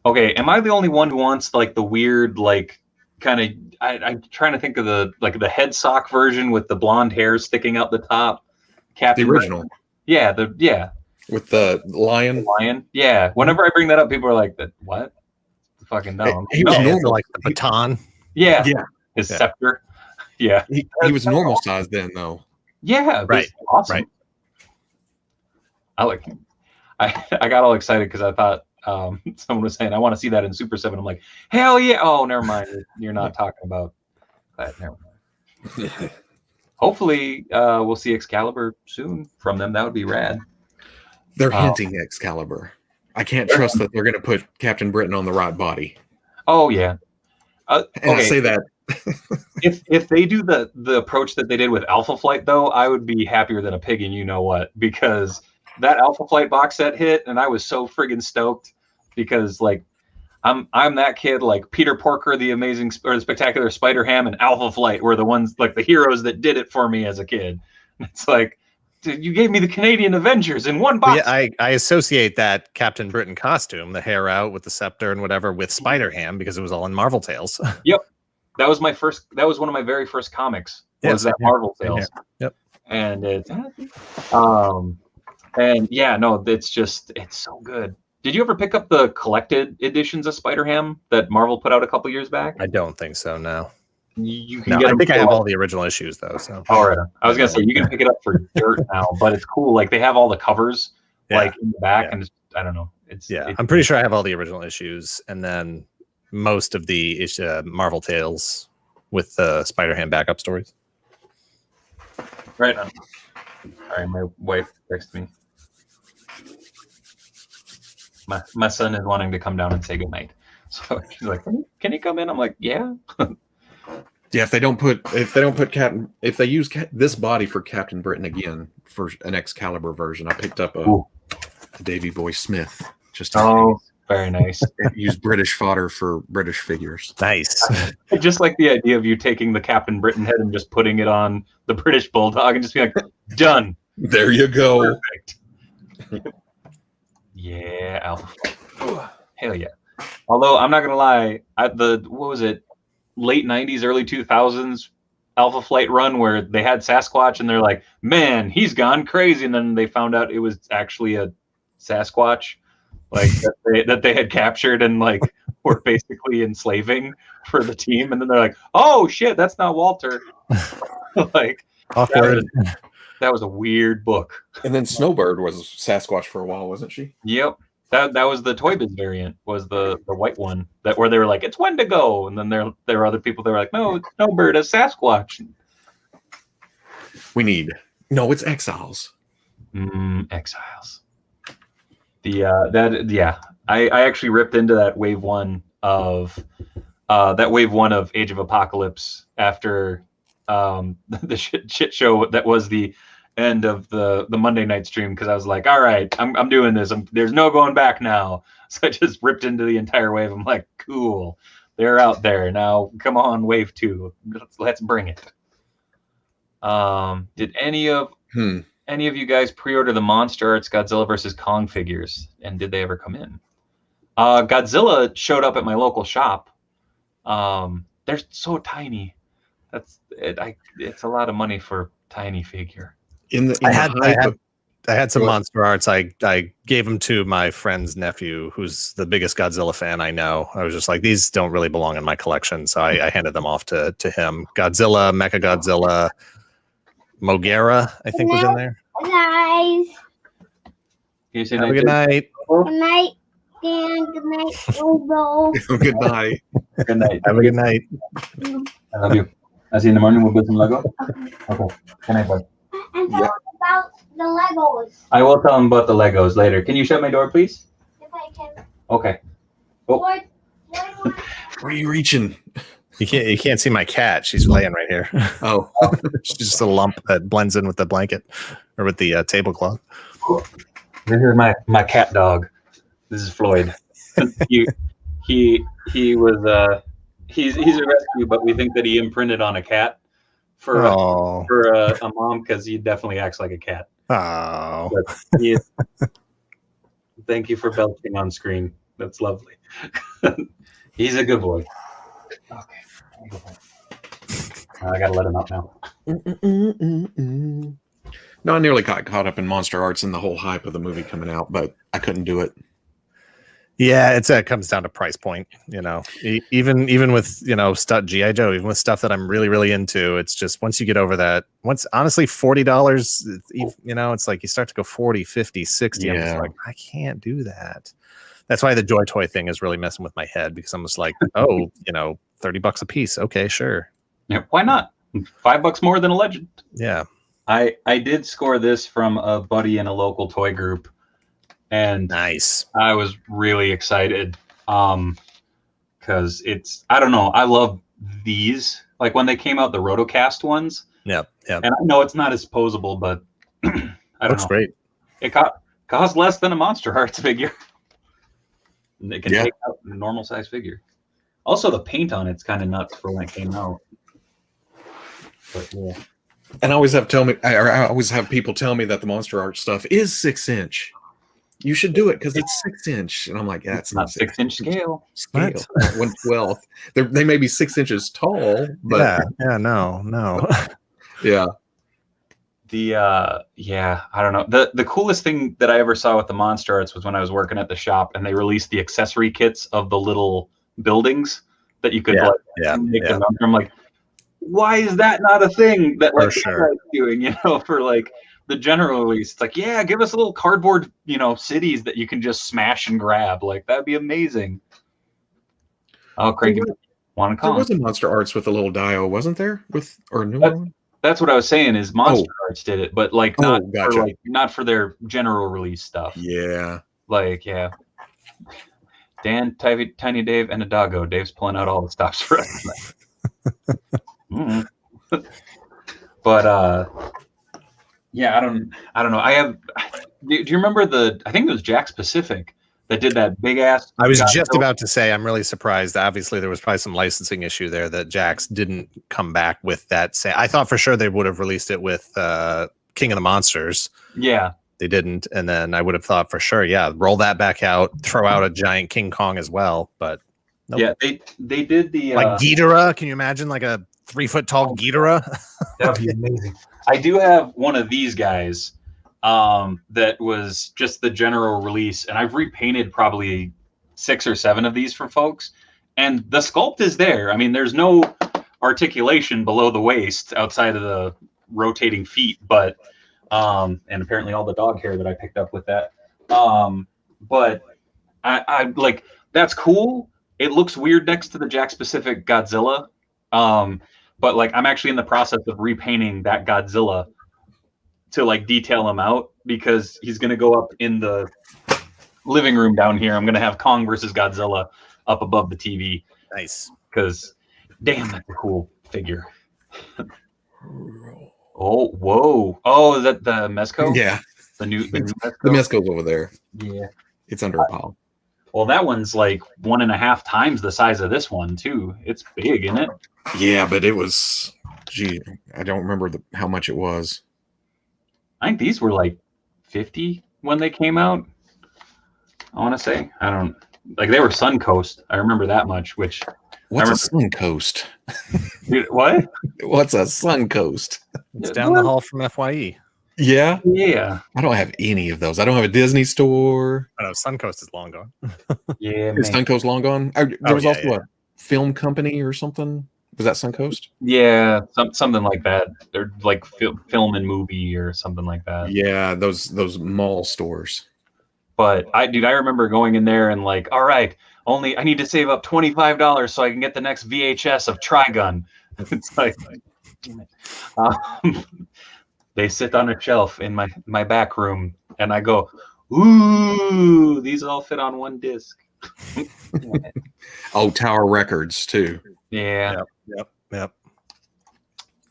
Okay, am I the only one who wants like the weird like kind of? I'm trying to think of the head sock version with the blonde hair sticking out the top. Captain the original. Britain. Yeah, with the lion. The lion. Yeah. Whenever I bring that up, people are like, "What? The fucking dumb." He was normal, like the baton. Yeah. His scepter. Yeah. He was normal size then, though. Yeah. Right. Awesome. Right. I like him. I got all excited because I thought someone was saying I want to see that in Super 7. I'm like, hell yeah! Oh, never mind. You're not talking about that. Never mind. Hopefully, we'll see Excalibur soon from them. That would be rad. They're hinting Excalibur. I can't trust that they're going to put Captain Britain on the right body. Oh yeah. And I say that. if they do the approach that they did with Alpha Flight, though, I would be happier than a pig and you know what, because that Alpha Flight box set hit, and I was so friggin' stoked because like I'm that kid, like Peter Porker, the Amazing or the Spectacular Spider-Ham, and Alpha Flight were the ones like the heroes that did it for me as a kid. It's like, dude, you gave me the Canadian Avengers in one box. Yeah, I associate that Captain Britain costume, the hair out with the scepter and whatever, with Spider-Ham because it was all in Marvel Tales. Yep, that was one of my very first comics. Was that Marvel Tales? Yep, and it's and yeah, no, it's so good. Did you ever pick up the collected editions of Spider-Ham that Marvel put out a couple years back? I don't think so, no. You can No, get I think I them have for- all the original issues though. So All right. I was gonna say you can pick it up for dirt now, but it's cool. Like they have all the covers like in the back, and I don't know. It's I'm pretty sure I have all the original issues, and then most of the Marvel Tales with the Spider-Ham backup stories. right on. All right, my wife texted me. My son is wanting to come down and say goodnight. So she's like, "Can you come in?" I'm like, "Yeah." Yeah, if they use this body for Captain Britain again for an Excalibur version, I picked up a Davy Boy Smith. Just very nice. Use British fodder for British figures. Nice. I just like the idea of you taking the Captain Britain head and just putting it on the British Bulldog and just being like, "Done." There you go. Perfect. Yeah, Alpha. Hell yeah. Although I'm not gonna lie, what was it? Late 90s, early 2000s Alpha Flight run where they had Sasquatch and they're like, "Man, he's gone crazy," and then they found out it was actually a Sasquatch, like that they had captured and like were basically enslaving for the team, and then they're like, "Oh shit, that's not Walter." Like that was a weird book. And then Snowbird was Sasquatch for a while, wasn't she? Yep. That was the Toy Biz variant, was the white one where they were like, "It's Wendigo," and then there were other people that were like, "No, it's Snowbird as Sasquatch." It's Exiles. Exiles. I actually ripped into that wave one of Age of Apocalypse after the shit show that was the end of the Monday night stream, because I was like, all right, I'm doing this. There's no going back now. So I just ripped into the entire wave. I'm like, cool, they're out there now. Come on, wave 2. Let's bring it. Did any of you guys pre-order the Monster Arts Godzilla vs. Kong figures, and did they ever come in? Godzilla showed up at my local shop. They're so tiny. It's a lot of money for tiny figure. I had some Monster Arts. I gave them to my friend's nephew, who's the biggest Godzilla fan I know. I was just like, these don't really belong in my collection, so I handed them off to him. Godzilla, Mecha Godzilla, Mogera, I think was in there. Guys. Can you say Have a good night. Good night, Dan. Good night, Bobo. Good night. Good night. Have a good night. I love you. I'll see you in the morning. We'll build some Lego. Okay. Good night, bud. And tell them about the Legos. I will tell them about the Legos later. Can you shut my door, please? If I can. Okay. Oh. Where are you reaching? You can't see my cat. She's laying right here. Oh. She's just a lump that blends in with the blanket or with the tablecloth. This is my cat dog. This is Floyd. He was he's a rescue, but we think that he imprinted on a cat for a mom, because he definitely acts like a cat. Oh. Thank you for belching on screen. That's lovely. He's a good boy. Okay. I gotta let him out now. No, I nearly got caught up in Monster Arts and the whole hype of the movie coming out, but I couldn't do it. Yeah, it comes down to price point, even with, stuff G.I. Joe, even with stuff that I'm really, really into, it's just once you get over that, honestly, $40, it's like you start to go 40, 50, 60. I'm just like, I can't do that. That's why the Joy Toy thing is really messing with my head, because I'm just like, $30 a piece. Okay, sure. Yeah, why not? $5 more than a Legend. Yeah. I did score this from a buddy in a local toy group, and nice. I was really excited because I don't know, I love these. Like when they came out, the Rotocast ones. Yep. And I know it's not as posable, but I don't know. Looks great. It cost less than a Monster Arts figure. And it can take out a normal size figure. Also, the paint on it's kind of nuts for when it came out. But yeah. And I always have people tell me that the Monster Arts stuff is 6-inch. You should do it because it's 6-inch, and I'm like, yeah, it's not 6-inch scale. 1/12. They may be 6 inches tall, but no. Yeah. I don't know. The coolest thing that I ever saw with the Monster Arts was when I was working at the shop and they released the accessory kits of the little buildings that you could make them. I'm like, why is that not a thing that like sure. doing, for like the general release? It's like, yeah, give us a little cardboard, cities that you can just smash and grab. Like that'd be amazing. Oh, Craig, want to There come? was a Monster Arts with a little Dio, wasn't there? Or newer one? That's what I was saying. Is Monster Arts did it, but like not gotcha. not for their general release stuff. Yeah. Like Dan, Tiny Dave, and a doggo. Dave's pulling out all the stops for us. But yeah, I don't know. Do you remember I think it was Jack Specific that did that big ass? I was just about to say, I'm really surprised. Obviously, there was probably some licensing issue there that Jax didn't come back with that. I thought for sure they would have released it with King of the Monsters. Yeah. They didn't. And then I would have thought for sure, roll that back out, throw out a giant King Kong as well. But nope. Yeah, they did the like Ghidorah. Can you imagine like a 3-foot tall Ghidorah? That would be amazing. I do have one of these guys that was just the general release, and I've repainted probably 6 or 7 of these for folks, and the sculpt is there. I mean, there's no articulation below the waist outside of the rotating feet, but and apparently all the dog hair that I picked up with that. But I like, that's cool. It looks weird next to the Jack Specific Godzilla. But like, I'm actually in the process of repainting that Godzilla to like detail him out, because he's going to go up in the living room down here. I'm going to have Kong versus Godzilla up above the TV. Nice. Because damn, that's a cool figure. Oh, whoa. Oh, is that the Mezco? Yeah. The new Mezco? The Mezco's over there. Yeah. It's under a pile. Well, that one's like 1.5 times the size of this one too. It's big, isn't it? Yeah, but it was, I don't remember how much it was. I think these were like 50 when they came out. I want to say, I don't like, they were Suncoast. I remember that much. Which what's a Suncoast? Dude, what? What's a Suncoast? It's down the hall from FYE. Yeah. Yeah. I don't have any of those. I don't have a Disney store. I know Suncoast is long gone. Yeah. Is Suncoast long gone? There was also a film company or something. Was that Suncoast? Yeah, something like that. They're like film and movie or something like that. Yeah, those mall stores. But I remember going in there and like, all right, I need to save up $25 so I can get the next VHS of Trigun. It's like, damn it. They sit on a shelf in my back room, and I go, ooh, these all fit on one disc. Oh, Tower Records too. Yeah. Yep.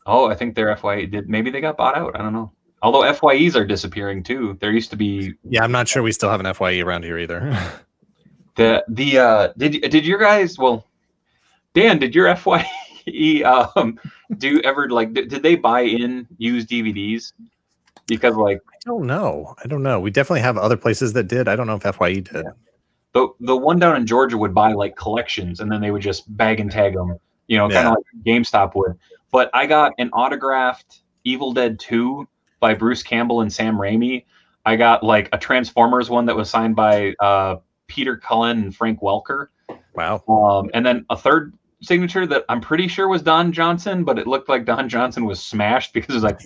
Oh, I think their FYE maybe they got bought out. I don't know. Although FYEs are disappearing too. There used to be. Yeah, I'm not sure we still have an FYE around here either. Did your guys? Well, Dan, did your FYE? Do you ever like? Did they buy in used DVDs? Because like, I don't know. We definitely have other places that did. I don't know if FYE did. Yeah. The one down in Georgia would buy like collections, and then they would just bag and tag them. Kind of like GameStop would. But I got an autographed Evil Dead 2 by Bruce Campbell and Sam Raimi. I got like a Transformers one that was signed by Peter Cullen and Frank Welker. Wow. And then a third signature that I'm pretty sure was Don Johnson, but it looked like Don Johnson was smashed because it was like,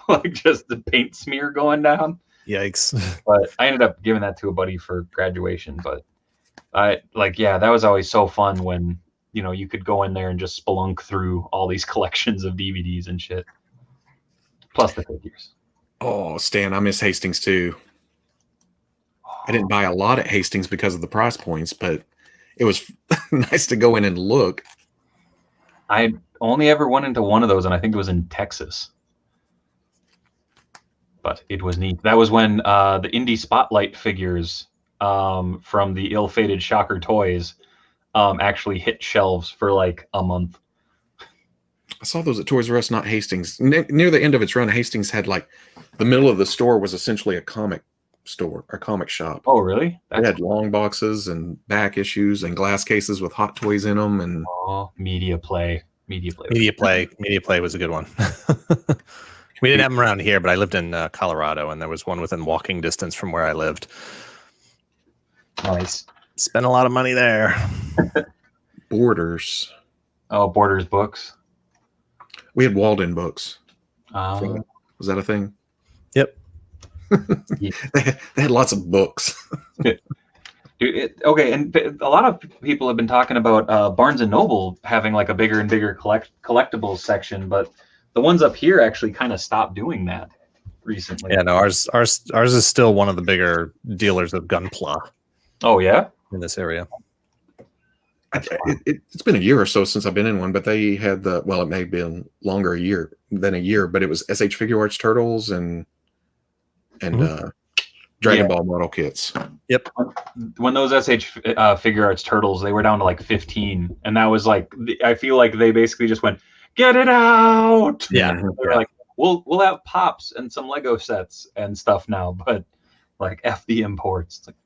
like just the paint smear going down. Yikes. But I ended up giving that to a buddy for graduation. But that was always so fun when, you could go in there and just spelunk through all these collections of DVDs and shit. Plus the figures. Oh, Stan, I miss Hastings too. I didn't buy a lot at Hastings because of the price points, but it was nice to go in and look. I only ever went into one of those, and I think it was in Texas. But it was neat. That was when the Indie Spotlight figures from the ill-fated Shocker Toys actually hit shelves for like a month. I saw those at Toys R Us, not Hastings. Near the end of its run, Hastings had like the middle of the store was essentially a comic store, a comic shop. Oh, really? They had long boxes and back issues and glass cases with Hot Toys in them. And Media Play was a good one. We didn't have them around here, but I lived in Colorado, and there was one within walking distance from where I lived. Nice. Spent a lot of money there. Borders. Oh, Borders books. We had Walden books. Um, Was that a thing? Yep. They had lots of books. Okay, and a lot of people have been talking about Barnes and Noble having like a bigger and bigger collectibles section, but the ones up here actually kind of stopped doing that recently. Yeah, no, ours is still one of the bigger dealers of Gunpla. Oh yeah, in this area. It's been a year or so since I've been in one, but they had it may have been longer than a year, but it was SH Figure Arts Turtles and Dragon Ball model kits. Yep. When those SH Figure Arts Turtles, they were down to like 15, and that was like, I feel like they basically just went, get it out. Yeah. They were like, we'll have pops and some Lego sets and stuff now, but like F the imports. It's like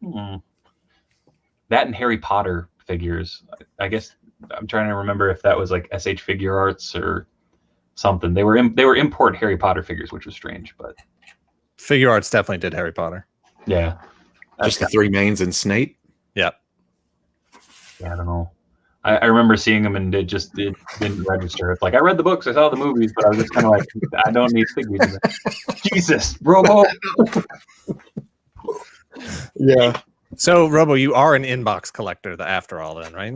that and Harry Potter figures. I guess I'm trying to remember if that was like SH Figure Arts or something. They were import Harry Potter figures, which was strange, but Figure Arts definitely did Harry Potter. Yeah. Just the three mains and Snape? Yeah. I don't know. I remember seeing them and it didn't register. It's like, I read the books, I saw the movies, but I was just kind of like, I don't need figures. Jesus, Robo. Yeah. So, Robo, you are an inbox collector after all then, right?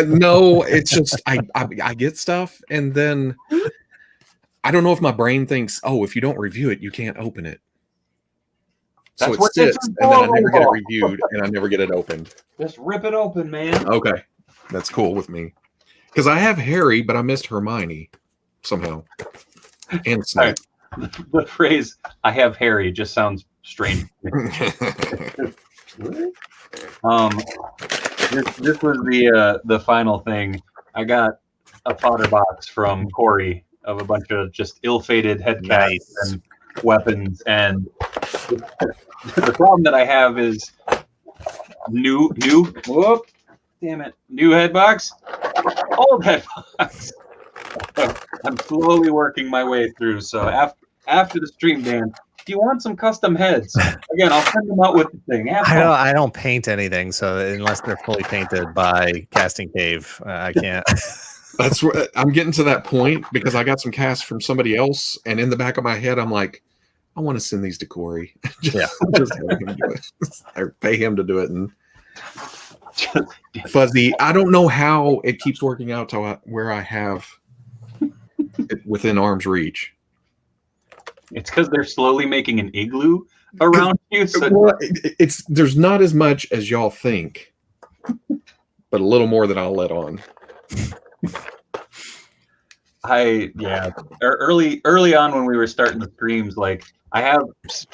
No, it's just I get stuff and then I don't know if my brain thinks, if you don't review it, you can't open it. So it sits, and then I never get it reviewed, and I never get it opened. Just rip it open, man. Okay, that's cool with me. Because I have Harry, but I missed Hermione somehow. And Snape. The phrase "I have Harry" just sounds strange. This was the final thing. I got a fodder box from Corey of a bunch of just ill-fated head caps and weapons, and the problem that I have is new head box, old head box. I'm slowly working my way through. So after the stream, Dan, if you want some custom heads, again, I'll send them out with the thing. I don't paint anything, so unless they're fully painted by Casting Cave, I can't. That's where I'm getting to that point because I got some casts from somebody else, and in the back of my head, I'm like, I want to send these to Corey. just let him do it. Or pay him to do it. And Fuzzy, I don't know how it keeps working out to where I have it within arm's reach. It's because they're slowly making an igloo around you. So well, there's not as much as y'all think, but a little more than I'll let on. Early on when we were starting the streams, like I have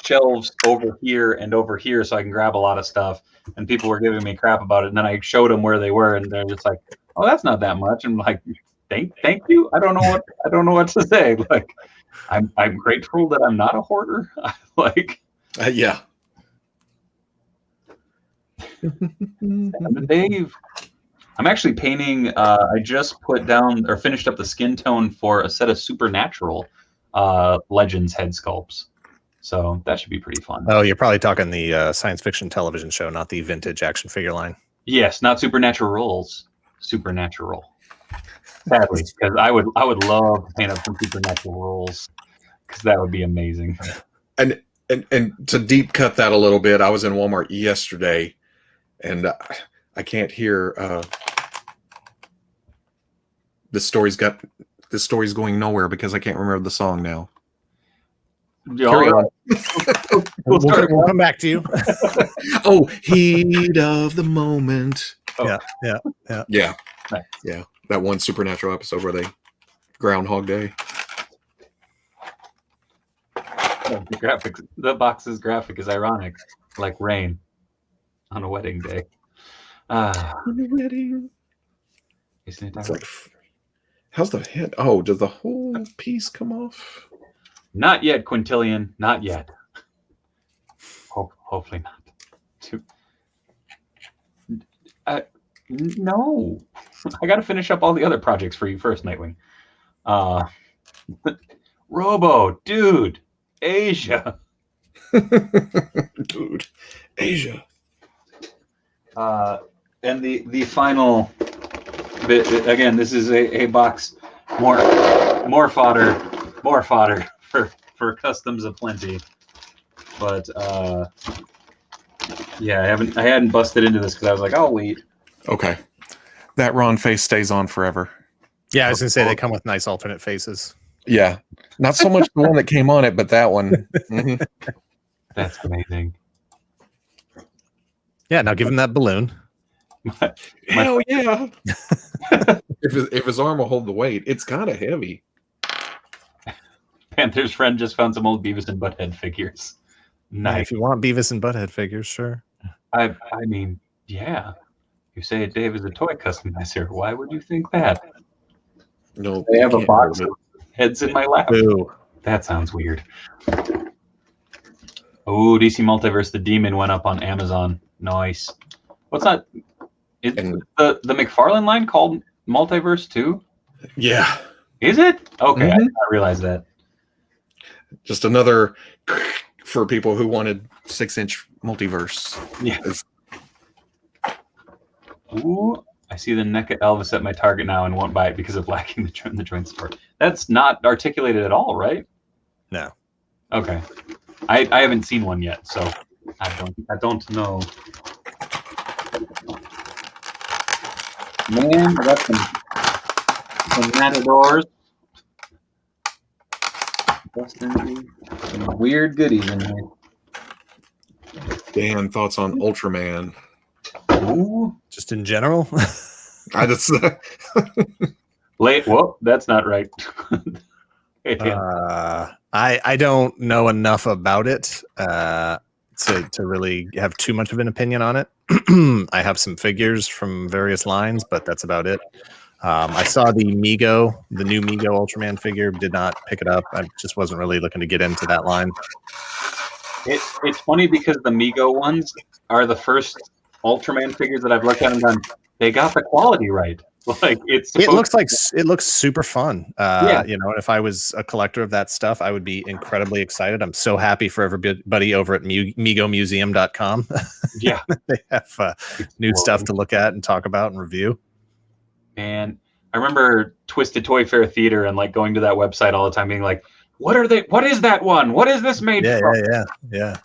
shelves over here and over here so I can grab a lot of stuff, and people were giving me crap about it, and then I showed them where they were, and they're just like, oh, that's not that much. I'm like, thank you. I don't know what to say. Like I'm grateful that I'm not a hoarder. Yeah. Dave, I'm actually painting. I just put down or finished up the skin tone for a set of Supernatural Legends head sculpts. So that should be pretty fun. Oh, you're probably talking the science fiction television show, not the vintage action figure line. Yes, not Supernatural Rolls. Supernatural. Sadly, because I would love to paint up some Supernatural Rolls because that would be amazing. And to deep cut that a little bit, I was in Walmart yesterday, and I can't hear. This story's going nowhere because I can't remember the song now. Carry on. We'll come back to you. Oh, heat of the moment. Oh. Yeah. Nice. Yeah. That one Supernatural episode where they Groundhog Day. The box's graphic is ironic, like rain on a wedding day. On a wedding. Isn't it? It's like, how's the head? Oh, does the whole piece come off? Not yet, Quintillion. Not yet. Hopefully not. No. I got to finish up all the other projects for you first, Nightwing. Robo, dude. Asia. Dude. Asia. And the final Again, this is a box. More fodder for customs aplenty. But yeah, I hadn't busted into this because I was like, I'll wait. Okay. That Ron face stays on forever. Yeah, I was gonna say they come with nice alternate faces. Yeah. Not so much the one that came on it, but that one. Mm-hmm. That's amazing. Yeah, now give him that balloon. Hell yeah. if his arm will hold the weight, it's kind of heavy. Panther's friend just found some old Beavis and Butthead figures. Nice. If you want Beavis and Butthead figures, sure. I mean, yeah. You say Dave is a toy customizer. Why would you think that? No, they have a box of heads in my lap. Ooh. That sounds weird. Oh, DC Multiverse the Demon went up on Amazon. Nice. What's that? Is the McFarlane line called Multiverse too? Yeah. Is it? Okay, I didn't realize that. Just another for people who wanted 6-inch multiverse. Yeah. Ooh, I see the NECA Elvis at my Target now and won't buy it because of lacking the joint support. That's not articulated at all, right? No. Okay. I haven't seen one yet, so I don't know. Man, I got some matadors. Some weird goodies in here. Dan, thoughts on Ultraman? Ooh. Just in general? I just Whoa, that's not right. I don't know enough about it to really have too much of an opinion on it. I have some figures from various lines, but that's about it. I saw the new Mego Ultraman figure, did not pick it up. I just wasn't really looking to get into that line. It's funny because the Mego ones are the first Ultraman figures that I've looked at and done. They got the quality right. Like it looks super fun. Yeah. You know, if I was a collector of that stuff, I would be incredibly excited. I'm so happy for everybody over at MegoMuseum.com. Yeah, they have new stuff to look at and talk about and review. And I remember Twisted Toy Fair Theater and like going to that website all the time, being like, "What are they? What is that one? What is this made from?" Yeah.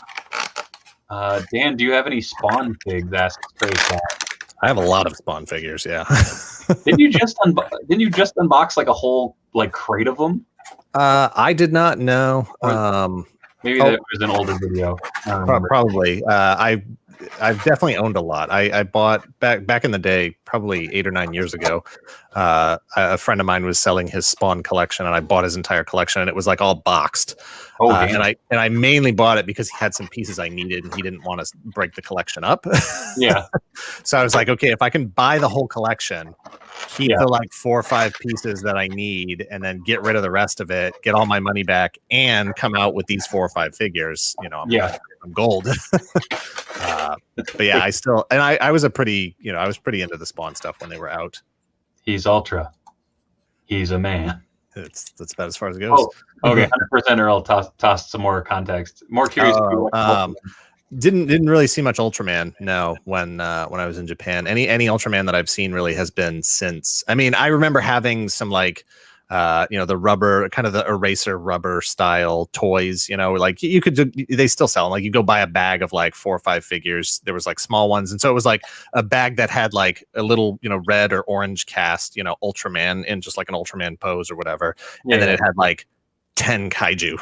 Dan, do you have any Spawn figs? Asks Space Cat. I have a lot of Spawn figures. Yeah. Didn't you just unbox like a whole like crate of them? I did not know. Maybe that was an older video. Probably. I've definitely owned a lot. I bought back in the day, probably 8 or 9 years ago. A friend of mine was selling his Spawn collection, and I bought his entire collection, and it was like all boxed. And I mainly bought it because he had some pieces I needed, and he didn't want to break the collection up. Yeah. So I was like, okay, if I can buy the whole collection, keep the like 4 or 5 pieces that I need, and then get rid of the rest of it, get all my money back, and come out with these 4 or 5 figures, you know, I'm gold. But yeah, I was pretty into the Spawn stuff when they were out. He's ultra. He's a man. That's about as far as it goes. Oh, okay. 100% Earl tossed some more context. More curious. Didn't really see much Ultraman. No, when I was in Japan, any Ultraman that I've seen really has been since. I mean, I remember having some like, the rubber, kind of the eraser rubber style toys. You know, like they still sell them. Like you go buy a bag of like 4 or 5 figures. There was like small ones, and so it was like a bag that had like a little, red or orange cast, Ultraman in just like an Ultraman pose or whatever, and then it had like 10 kaiju.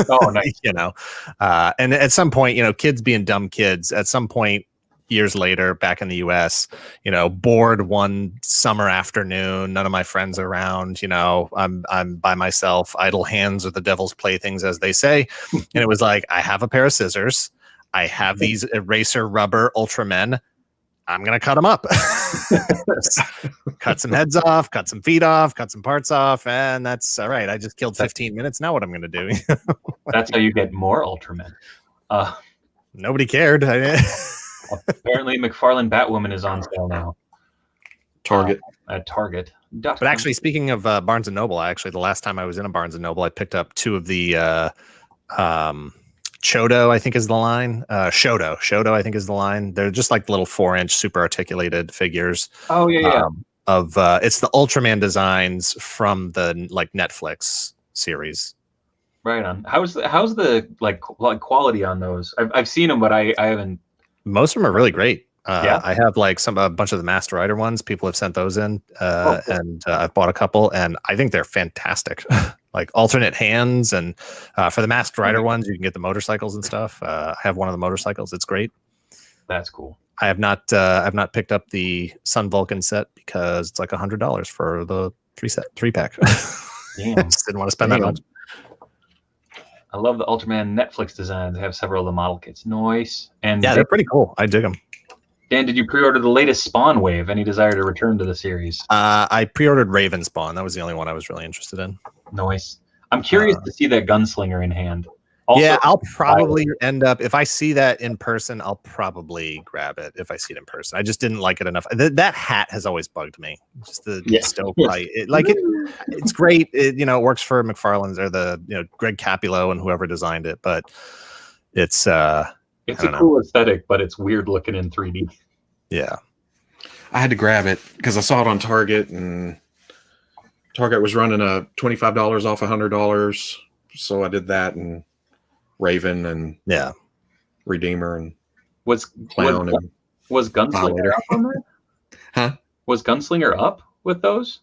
Oh, nice. And at some point, kids being dumb kids, at some point years later, back in the US, bored one summer afternoon, none of my friends around, I'm by myself, idle hands are the devil's playthings, as they say. And it was like, I have a pair of scissors, I have these eraser rubber Ultramen, I'm going to cut them up. Cut some heads off, cut some feet off, cut some parts off, and that's all right. I just killed 15 minutes. Now what I'm going to do? That's how you get more Ultramen. Nobody cared. Apparently, McFarlane Batwoman is on sale now. Target. At Target. But actually, speaking of Barnes & Noble, the last time I was in a Barnes & Noble, I picked up 2 of the Chodo, I think is the line. Shodo, I think is the line. They're just like little 4-inch super articulated figures. Oh, yeah. it's the Ultraman designs from the like Netflix series. Right on. How's the like quality on those? I've seen them, but I haven't. Most of them are really great. Yeah. I have like a bunch of the Master Rider ones. People have sent those in, cool. and I've bought a couple, and I think they're fantastic. Like alternate hands, and for the Master Rider ones, you can get the motorcycles and stuff. I have one of the motorcycles. It's great. That's cool. I've not picked up the Sun Vulcan set because it's like $100 for the 3-pack. Damn. Just didn't want to spend that much. I love the Ultraman Netflix designs. They have several of the model kits. Nice. And yeah, they're pretty cool. I dig them. Dan, did you pre-order the latest Spawn wave? Any desire to return to the series? I pre-ordered Raven Spawn. That was the only one I was really interested in. Nice. I'm curious to see that gunslinger in hand. Also, yeah, I'll probably end up, if I see that in person, I'll probably grab it if I see it in person. I just didn't like it enough. That hat has always bugged me. Just the stovepipe. It's great. It works for McFarlane's or the Greg Capullo and whoever designed it, but it's a cool aesthetic, but it's weird looking in 3D. Yeah. I had to grab it because I saw it on Target, and Target was running a $25 off $100. So I did that, and Raven and Redeemer and Clown and was Gunslinger up on that? Huh? Was Gunslinger up with those?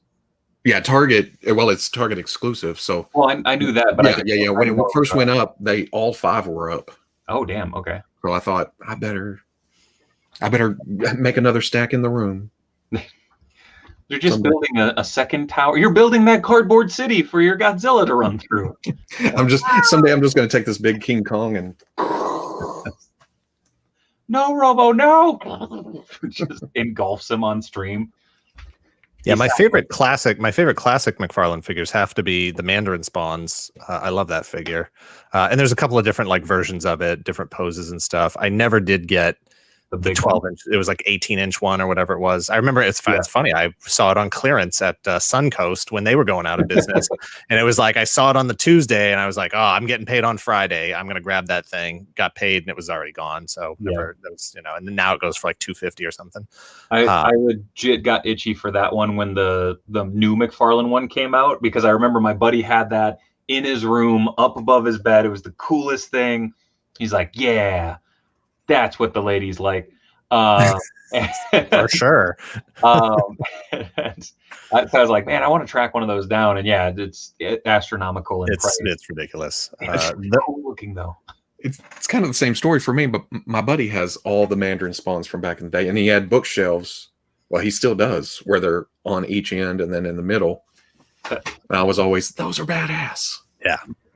Yeah, Target. Well, it's Target exclusive. So I knew that, but yeah. When it first went up, all 5 were up. Oh damn! Okay. So I thought I better make another stack in the room. You're just building a second tower. You're building that cardboard city for your Godzilla to run through. Someday I'm just going to take this big King Kong and no, Robo, no! Just engulfs him on stream. Yeah, my favorite classic McFarlane figures have to be the Mandarin Spawns. I love that figure, and there's a couple of different like versions of it, different poses and stuff. I never did get the 12-inch. It was like 18-inch one or whatever it was. I remember it's funny. I saw it on clearance at Suncoast when they were going out of business, and it was like I saw it on the Tuesday, and I was like, "Oh, I'm getting paid on Friday. I'm gonna grab that thing." Got paid, and it was already gone. So never. That was and then now it goes for like $250 or something. I legit got itchy for that one when the new McFarlane one came out, because I remember my buddy had that in his room up above his bed. It was the coolest thing. He's like, "Yeah, that's what the ladies like." For sure. And I was like, man, I want to track one of those down. And yeah, it's astronomical in price. It's ridiculous. It's cool looking though. It's kind of the same story for me, but my buddy has all the Mandarin Spawns from back in the day, and he had bookshelves. Well, he still does, where they're on each end and then in the middle. And I was always, those are badass.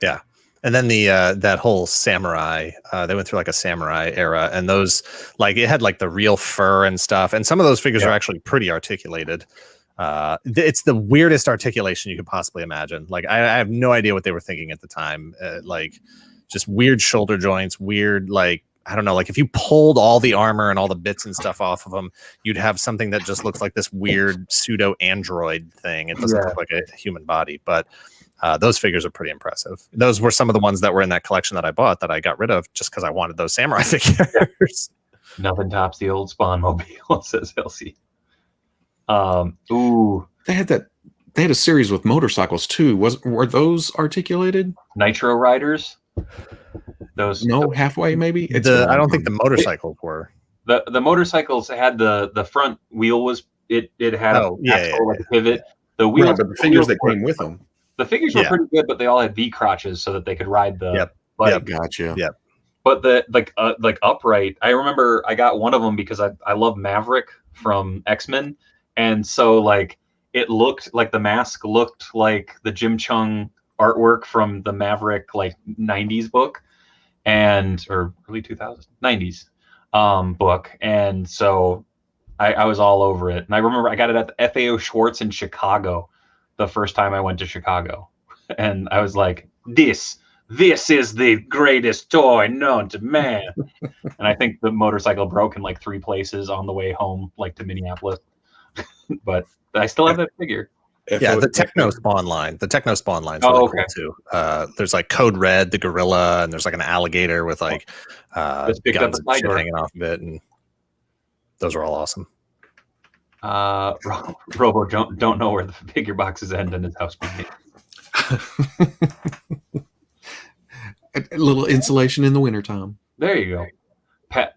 Yeah. And then the that whole samurai, they went through like a samurai era, and those like it had like the real fur and stuff. And some of those figures are actually pretty articulated. It's the weirdest articulation you could possibly imagine. Like I have no idea what they were thinking at the time. Like just weird shoulder joints, weird like I don't know. Like if you pulled all the armor and all the bits and stuff off of them, you'd have something that just looks like this weird pseudo android thing. It doesn't look like a human body, but. Those figures are pretty impressive. Those were some of the ones that were in that collection that I bought that I got rid of just because I wanted those samurai figures. Nothing tops the old Spawn mobile, says Elsie. They had a series with motorcycles too. Were those articulated? Nitro Riders? Those halfway maybe? I don't think the motorcycles were. The motorcycles had the front wheel was it had like a pivot. The wheels, but the figures that came with them. The figures were pretty good, but they all had V crotches so that they could ride the bike. Gotcha. Yep. But the like upright, I remember I got one of them because I love Maverick from X-Men, and so like it looked like the mask looked like the Jim Chung artwork from the Maverick like 90s book or early 2000s 90s book, and so I was all over it. And I remember I got it at the FAO Schwartz in Chicago the first time I went to Chicago, and I was like, this is the greatest toy known to man. And I think the motorcycle broke in like 3 places on the way home, like to Minneapolis. But I still have that figure. The Techno Spawn line. The Techno Spawn line is really cool too. There's like Code Red, the gorilla, and there's like an alligator with like guns and shit hanging off of it, and those are all awesome. Robo don't know where the figure boxes end in his house. A little insulation in the wintertime. There you go.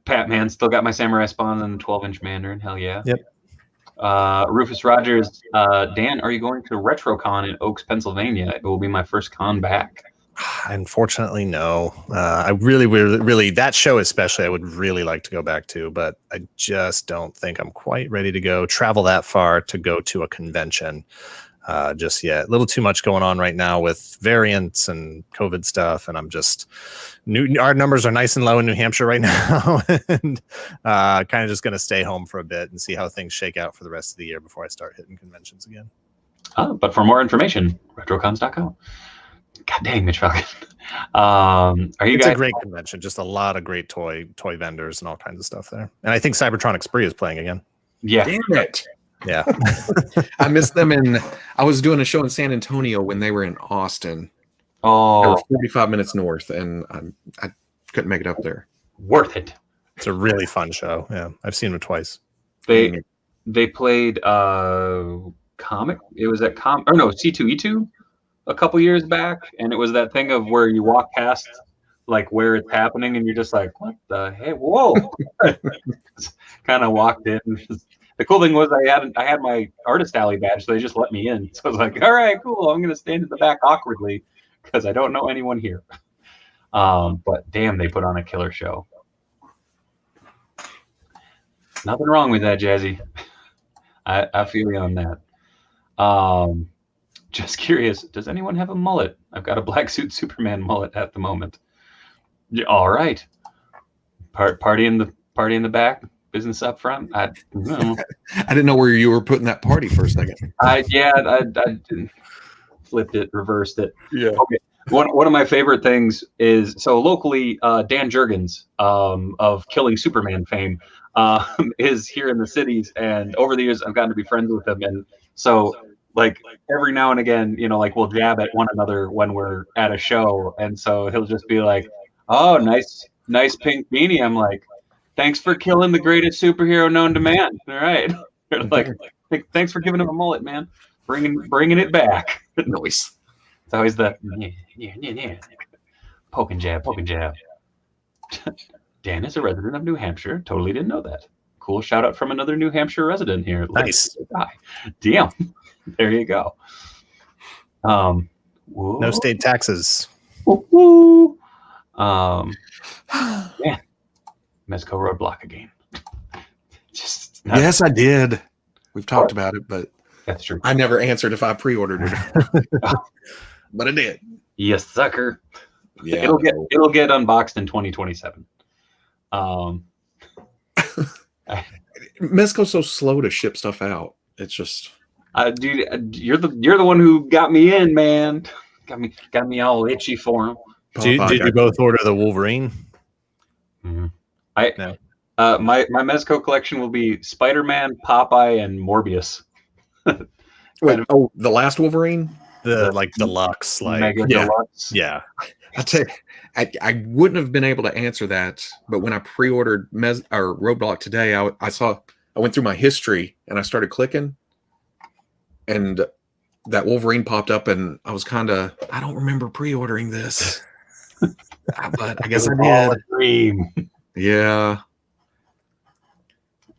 Pat Man still got my Samurai Spawn and 12-inch Mandarin. Hell yeah. Yep. Rufus Rogers, Dan, are you going to RetroCon in Oaks, Pennsylvania? It will be my first con back. Unfortunately, no. I really, that show especially, I would really like to go back to, but I just don't think I'm quite ready to travel that far to go to a convention just yet. A little too much going on right now with variants and COVID stuff, and I'm just our numbers are nice and low in New Hampshire right now, and kind of just going to stay home for a bit and see how things shake out for the rest of the year before I start hitting conventions again. But for more information, retrocons.com. God dang, Mitch Falcon. It's a great convention, just a lot of great toy vendors and all kinds of stuff there. And I think Cybertronic Spree is playing again. Yeah. Damn it. Yeah. I missed them I was doing a show in San Antonio when they were in Austin. Oh. They were 45 minutes north, and I couldn't make it up there. Worth it. It's a really fun show. Yeah. I've seen them twice. They played Comic. It was at C2E2 a couple years back, and it was that thing of where you walk past like where it's happening and you're just like, what the heck? Whoa. Kind of walked in. The cool thing was I had my artist alley badge, so they just let me in. So I was like, all right, cool. I'm gonna stand in the back awkwardly because I don't know anyone here. But damn, they put on a killer show. Nothing wrong with that, Jazzy. I feel you on that. Just curious, does anyone have a mullet? I've got a black suit Superman mullet at the moment. Yeah, all right. Party in the back, business up front. I didn't know where you were putting that party for a second. I flipped it, reversed it. Yeah. Okay. One of my favorite things is locally, Dan Jurgens of Killing Superman fame is here in the cities, and over the years I've gotten to be friends with him, and so like every now and again, like we'll jab at one another when we're at a show, and so he'll just be like, "Oh, nice pink beanie." I'm like, "Thanks for killing the greatest superhero known to man." All right, like, thanks for giving him a mullet, man. Bringing it back. Nice. It's always the yeah. Poke and jab. Dan is a resident of New Hampshire. Totally didn't know that. Cool shout out from another New Hampshire resident here. Nice. Damn. There you go. No state taxes. Yeah. Mezco roadblock again. Yes, I did. We've talked about it, but that's true. I never answered if I pre-ordered it. But I did. Yes, sucker. Yeah. It'll get unboxed in 2027. Mezco's so slow to ship stuff out. It's just dude, you're the one who got me in, man. Got me all itchy for him. Did you both order the Wolverine? Mm-hmm. No. My Mezco collection will be Spider-Man, Popeye, and Morbius. Wait, the last Wolverine? The deluxe, Mega Deluxe. Yeah. I tell you, I wouldn't have been able to answer that, but when I pre-ordered Roadblock today, I went through my history and I started clicking, and that Wolverine popped up, and I was I don't remember pre-ordering this, but I guess I did. A dream. Yeah.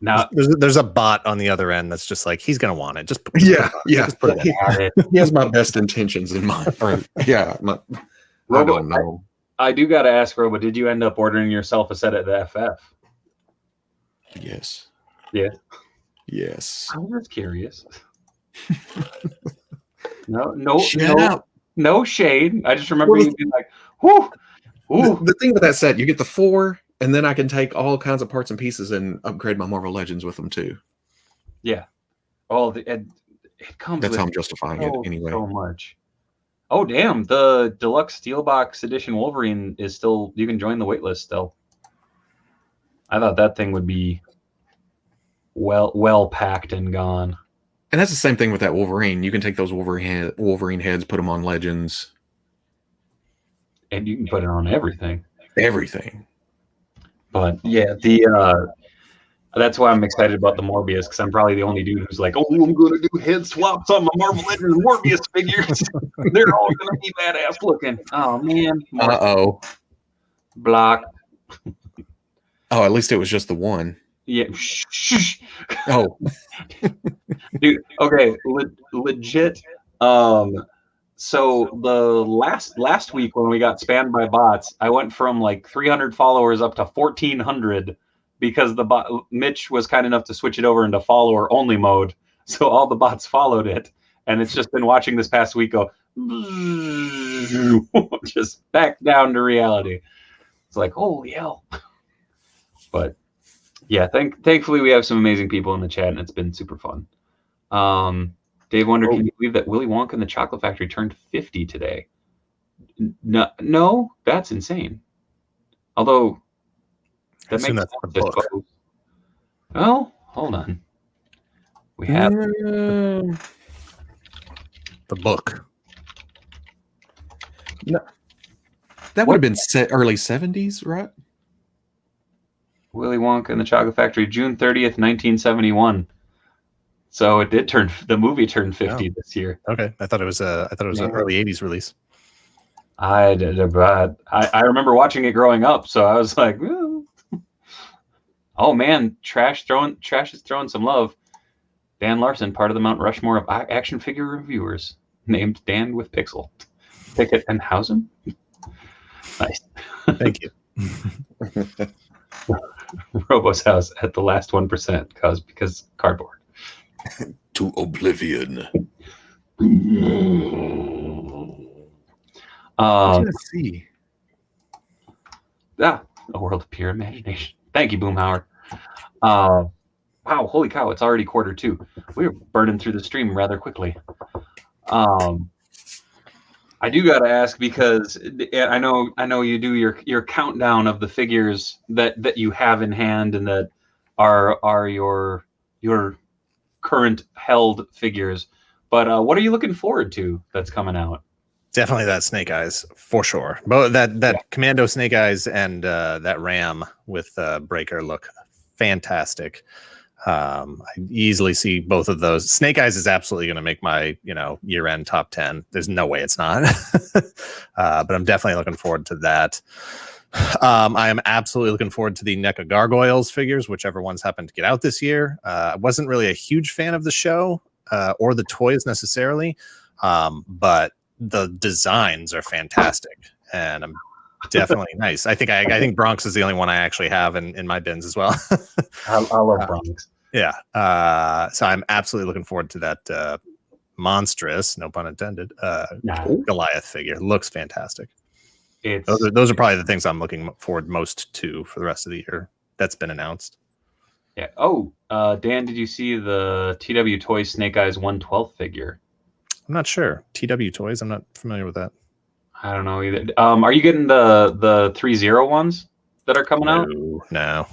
Now there's a bot on the other end that's just like, he's gonna want it. Just put it. He has my best intentions in mind. Yeah. I don't know. I do got to ask, Robo, did you end up ordering yourself a set at the FF? Yes. Yeah. Yes. I was curious. No shade. I just remember you being like, whoo. The thing with that set, you get the 4, and then I can take all kinds of parts and pieces and upgrade my Marvel Legends with them too. Yeah. It comes. That's how I'm justifying it anyway. So much. Oh damn! The deluxe Steelbox edition Wolverine is still. You can join the waitlist still. I thought that thing would be well packed and gone. And that's the same thing with that Wolverine. You can take those Wolverine heads, put them on Legends, and you can put it on everything. Everything. But yeah, the That's why I'm excited about the Morbius, because I'm probably the only dude who's like, oh, I'm going to do head swaps on my Marvel Legends Morbius figures. They're all going to be badass looking. Oh, man. Uh-oh. Block. Oh, at least it was just the one. Yeah. Oh. Dude, okay, legit. So the last week when we got spammed by bots, I went from like 300 followers up to 1,400 because Mitch was kind enough to switch it over into follower only mode. So all the bots followed it, and it's just been watching this past week go just back down to reality. It's like, holy hell. But yeah, thankfully we have some amazing people in the chat, and it's been super fun. Dave Wonder, can you believe that Willy Wonka and the Chocolate Factory turned 50 today? No, that's insane. Although that makes sense, I suppose. Well, hold on. We have the book. No, that would have been early 70s, right? Willy Wonka and the Chocolate Factory, June 30th, 1971. So it did the movie turned 50 this year. Okay, I thought it was an early 80s release. I remember watching it growing up, so I was like, oh man, Trash is throwing some love. Dan Larson, part of the Mount Rushmore of action figure reviewers, named Dan with Pixel. Pickett and Hausen. Nice. Thank you. Robo's house at the last 1% because cardboard. To oblivion. Let's see. A world of pure imagination. Thank you, Boomhauer. Wow, holy cow, it's already 1:45. We're burning through the stream rather quickly. I do gotta ask, because I know you do your countdown of the figures that you have in hand and that are your current held figures. But what are you looking forward to that's coming out? Definitely that Snake Eyes for sure. But that Commando Snake Eyes and that Ram with Breaker look fantastic. I easily see both of those. Snake Eyes is absolutely going to make my year-end top 10. There's no way it's not. But I'm definitely looking forward to that. I am absolutely looking forward to the NECA Gargoyles figures, whichever ones happen to get out this year. I wasn't really a huge fan of the show or the toys necessarily, but the designs are fantastic, and I'm definitely nice. I think Bronx is the only one I actually have in my bins as well. I love Bronx. Yeah. So I'm absolutely looking forward to that monstrous, no pun intended, Goliath figure. Looks fantastic. Those are probably the things I'm looking forward most to for the rest of the year. That's been announced. Yeah. Oh, Dan, did you see the TW Toys Snake Eyes 1/12 figure? I'm not sure. TW Toys. I'm not familiar with that. I don't know either. Are you getting the 3-0 ones that are coming out? No.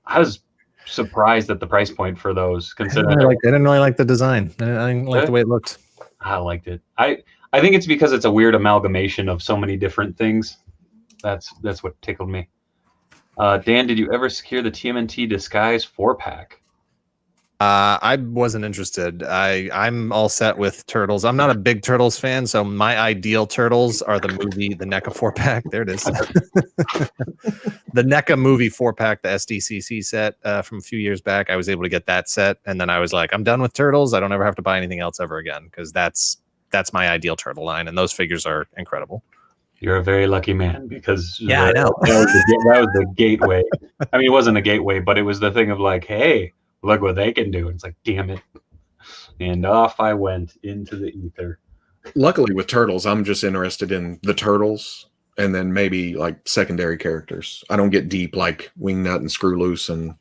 I was surprised at the price point for those, considering I didn't really like the design. I didn't like the way it looked. I liked it. I think it's because it's a weird amalgamation of so many different things. That's what tickled me. Dan, did you ever secure the TMNT Disguise 4-pack? I wasn't interested. I'm all set with Turtles. I'm not a big Turtles fan, so my ideal Turtles are the NECA 4-pack. There it is. The NECA movie 4-pack, the SDCC set from a few years back. I was able to get that set, and then I was like, I'm done with Turtles. I don't ever have to buy anything else ever again, because that's my ideal Turtle line, and those figures are incredible. You're a very lucky man, because I know. that was the gateway. I mean, it wasn't a gateway, but it was the thing of like, hey, look what they can do. And it's like, damn it. And off I went into the ether. Luckily with Turtles, I'm just interested in the Turtles and then maybe like secondary characters. I don't get deep like Wingnut and Screw Loose and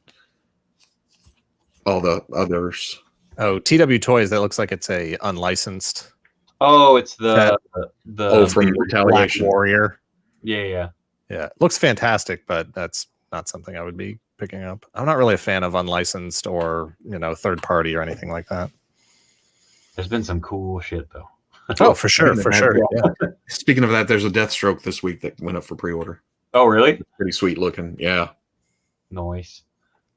all the others. Oh, TW Toys, that looks like it's a unlicensed. Oh, it's the from Retaliation Black Warrior. Yeah. Looks fantastic, but that's not something I would be picking up. I'm not really a fan of unlicensed or third party or anything like that. There's been some cool shit though. Oh, for sure. Yeah. Speaking of that, there's a Deathstroke this week that went up for pre-order. Oh, really? Pretty sweet looking. Yeah. Nice.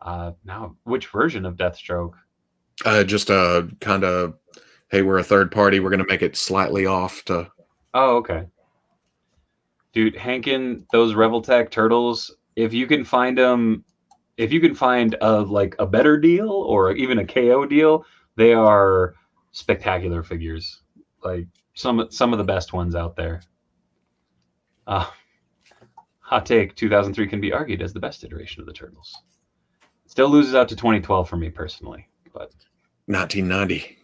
Now, which version of Deathstroke? Just a kind of, hey, we're a third party. We're going to make it slightly off to. Oh, okay. Dude, Hankin, those Revoltech turtles, if you can find them, if you can find a better deal or even a KO deal, they are spectacular figures. Like some of the best ones out there. Hot take, 2003 can be argued as the best iteration of the Turtles. Still loses out to 2012 for me personally, but 1990.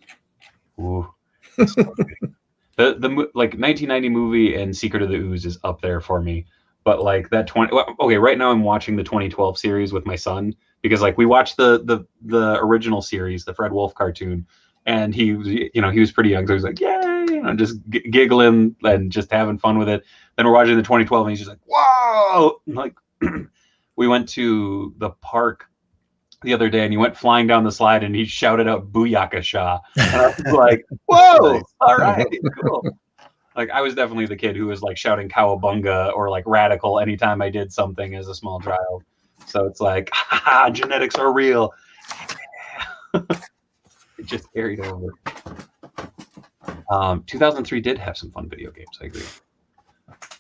Ooh. The 1990 movie and Secret of the Ooze is up there for me. But like that okay, right now I'm watching the 2012 series with my son because like we watched the original series, the Fred Wolf cartoon, and he was pretty young, so he was like, yay, just giggling and just having fun with it. Then we're watching the 2012 and he's just like, whoa! And like we went to the park the other day and he went flying down the slide and he shouted out Booyakasha. And I was like, whoa, all right, cool. Like I was definitely the kid who was like shouting Cowabunga or like Radical anytime I did something as a small child. So it's like, genetics are real. It just carried over. 2003 did have some fun video games, I agree.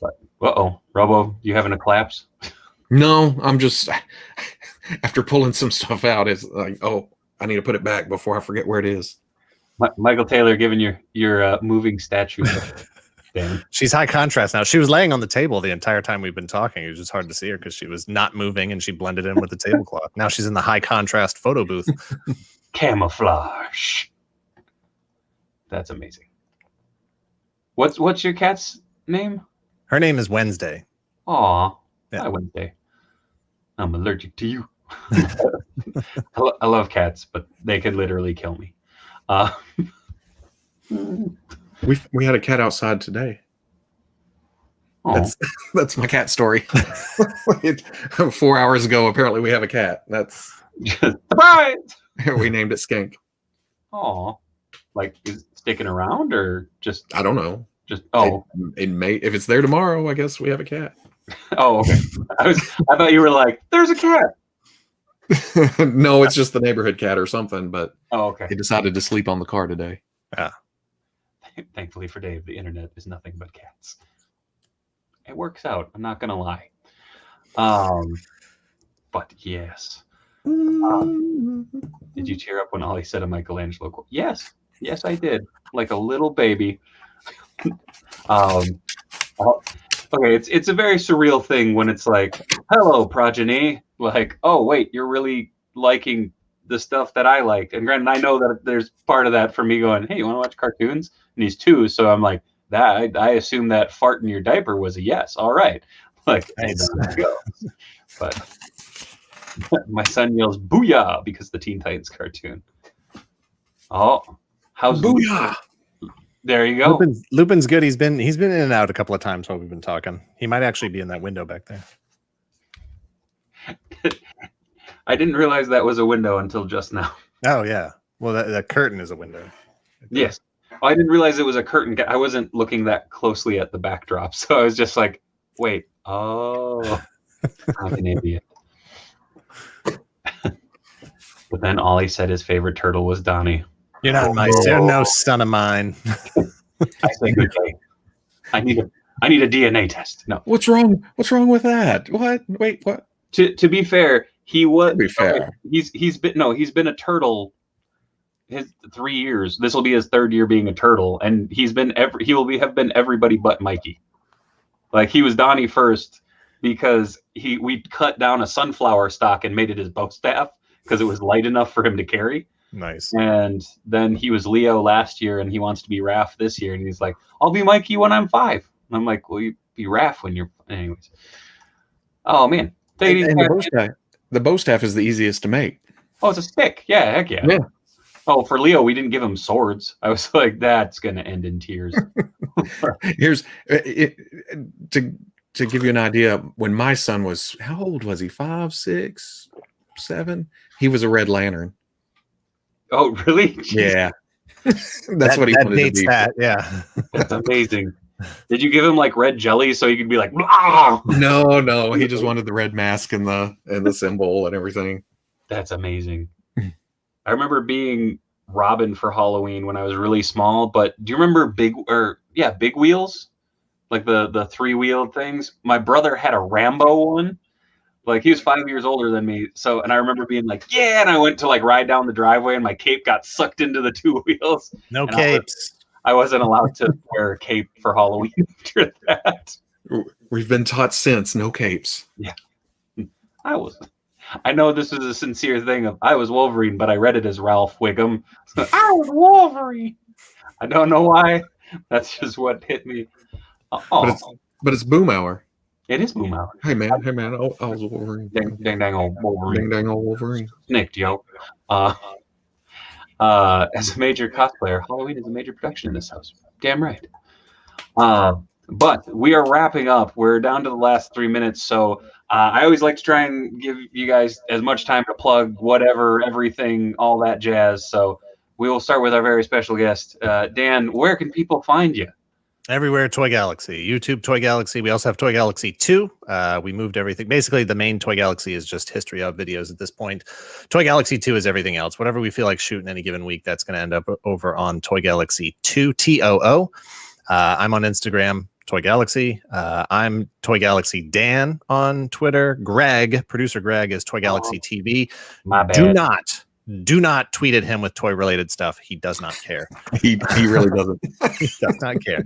But Robo, you having a collapse? No, I'm just after pulling some stuff out, it's like, oh, I need to put it back before I forget where it is. Michael Taylor giving your moving statue. Damn. She's high contrast now. She was laying on the table the entire time we've been talking. It was just hard to see her because she was not moving and she blended in with the tablecloth. Now she's in the high contrast photo booth. Camouflage. That's amazing. What's your cat's name? Her name is Wednesday. Aw, yeah. Hi Wednesday. I'm allergic to you. I love cats, but they could literally kill me. We had a cat outside today. That's my cat story. 4 hours ago, apparently we have a cat. That's surprise. We named it Skink. Oh, like is it sticking around or just? I don't know. Just it may, if it's there tomorrow, I guess we have a cat. Oh, okay. I thought you were like, there's a cat. No, it's just the neighborhood cat or something. But okay. He decided to sleep on the car today. Yeah. Thankfully for Dave, the internet is nothing but cats. It works out. I'm not gonna lie. But yes. Did you tear up when Ollie said a Michelangelo quote? Yes, I did. Like a little baby. Okay, it's a very surreal thing when it's like, hello, progeny. Like, oh wait, you're really liking the stuff that I liked. And granted, I know that there's part of that for me going, hey, you want to watch cartoons? And he's 2, so I'm like, that I assume that fart in your diaper was a yes. All right. Like, nice. Hey, go. But my son yells booyah because the Teen Titans cartoon. Oh, how's booyah? There you go. Lupin's good. He's been in and out a couple of times while we've been talking. He might actually be in that window back there. I didn't realize that was a window until just now. Oh yeah. Well, that curtain is a window. Yes. I didn't realize it was a curtain. I wasn't looking that closely at the backdrop, so I was just like, wait. Oh, I'm an idiot. But then Ollie said his favorite turtle was Donnie. You're not my You're no son of mine. I say good day. I need a DNA test. No. What's wrong? What's wrong with that? What? Wait, what? To be fair, he was. To be fair. He's been a turtle. His 3 years. This will be his 3rd year being a turtle, and he will have been everybody but Mikey. Like he was Donnie first because we cut down a sunflower stalk and made it his bow staff because it was light enough for him to carry. Nice. And then he was Leo last year, and he wants to be Raph this year, and he's like, "I'll be Mikey when I'm 5." And I'm like, "Well, you be Raph when you're." Anyways. Oh man. The bow staff is the easiest to make. Oh, it's a stick. Yeah, heck yeah. Yeah. Oh, for Leo, we didn't give him swords. I was like, that's going to end in tears. Here's to give you an idea. When my son was, how old was he? 5, 6, 7? He was a Red Lantern. Oh, really? Yeah. That's what he wanted to be. Yeah. That's amazing. Did you give him like red jelly so he could be like, ah! No. He just wanted the red mask and the symbol and everything. That's amazing. I remember being Robin for Halloween when I was really small, but do you remember Big Wheels? Like the 3-wheeled things? My brother had a Rambo one. Like he was 5 years older than me. So, and I remember being like, yeah, and I went to like ride down the driveway and my cape got sucked into the 2 wheels. No capes. I wasn't allowed to wear a cape for Halloween after that. We've been taught since, no capes. Yeah. I wasn't. I know this is a sincere thing of I was Wolverine, but I read it as Ralph Wiggum. So, I was Wolverine. I don't know why. That's just what hit me. But it's Boom Hour. It is Boom Hour. Hey man, I was Wolverine. Dang old Wolverine. Dang old Wolverine. Nick, yo. As a major cosplayer, Halloween is a major production in this house. Damn right. But we are wrapping up. We're down to the last 3 minutes, so I always like to try and give you guys as much time to plug whatever, everything, all that jazz. So we will start with our very special guest. Dan, where can people find you? Everywhere Toy Galaxy, YouTube Toy Galaxy. We also have Toy Galaxy 2. We moved everything. Basically, the main Toy Galaxy is just history of videos at this point. Toy Galaxy 2 is everything else. Whatever we feel like shooting any given week, that's going to end up over on Toy Galaxy 2, TOO. I'm on Instagram, Toy Galaxy. I'm Toy Galaxy Dan on Twitter. Producer Greg is Toy Galaxy TV. My bad. Do not tweet at him with toy related stuff. He does not care. He really doesn't. He does not care.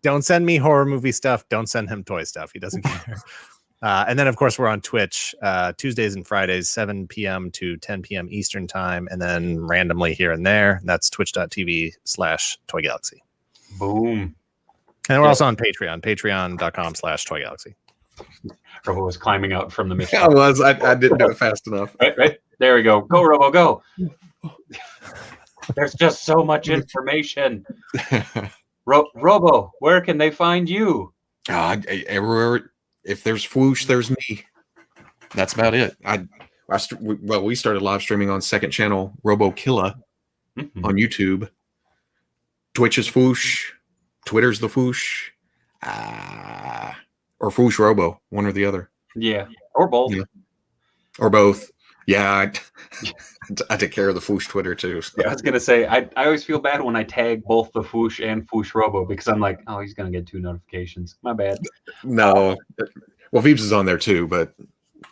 Don't send me horror movie stuff. Don't send him toy stuff. He doesn't care. And then of course we're on Twitch Tuesdays and Fridays, 7 p.m. to 10 p.m. Eastern time, and then randomly here and there. That's twitch.tv/Toy Galaxy. Boom. And we're also on Patreon, patreon.com/Toy Galaxy. Robo was climbing out from the mission. I was. I didn't do it fast enough. Right. There we go. Go, Robo, go. There's just so much information. Robo, where can they find you? Everywhere. If there's Fwoosh, there's me. That's about it. We started live streaming on second channel Robo Killa on YouTube. Twitch is Fwoosh. Twitter's the Fwoosh. Or Fwoosh Robo, one or the other. Yeah, or both. Yeah. Or both. Yeah, I take care of the Fwoosh Twitter too. So. Yeah, I was gonna say I always feel bad when I tag both the Fwoosh and Fwoosh Robo because I'm like, oh, he's gonna get 2 notifications. My bad. No, well, Veebs is on there too, but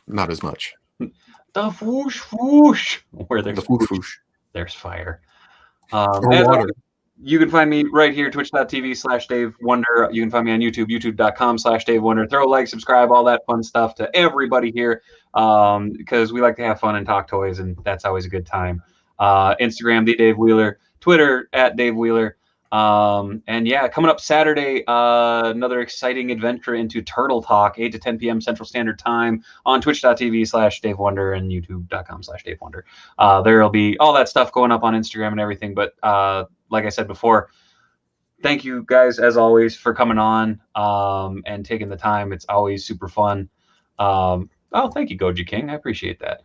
not as much. The Fwoosh. Where there's the Fwoosh, there's fire. Or water. You can find me right here, twitch.tv/Dave Wonder. You can find me on YouTube, youtube.com/Dave Wonder. Throw a like, subscribe, all that fun stuff to everybody here because we like to have fun and talk toys, and that's always a good time. Instagram, the Dave Wheeler. Twitter, @Dave Wheeler. And yeah, coming up Saturday, another exciting adventure into Turtle Talk, 8 to 10 p.m. Central Standard Time on twitch.tv/Dave Wonder and youtube.com/Dave Wonder. There'll be all that stuff going up on Instagram and everything, but like I said before, thank you guys as always for coming on and taking the time. It's always super fun. Thank you, Goji King. I appreciate that.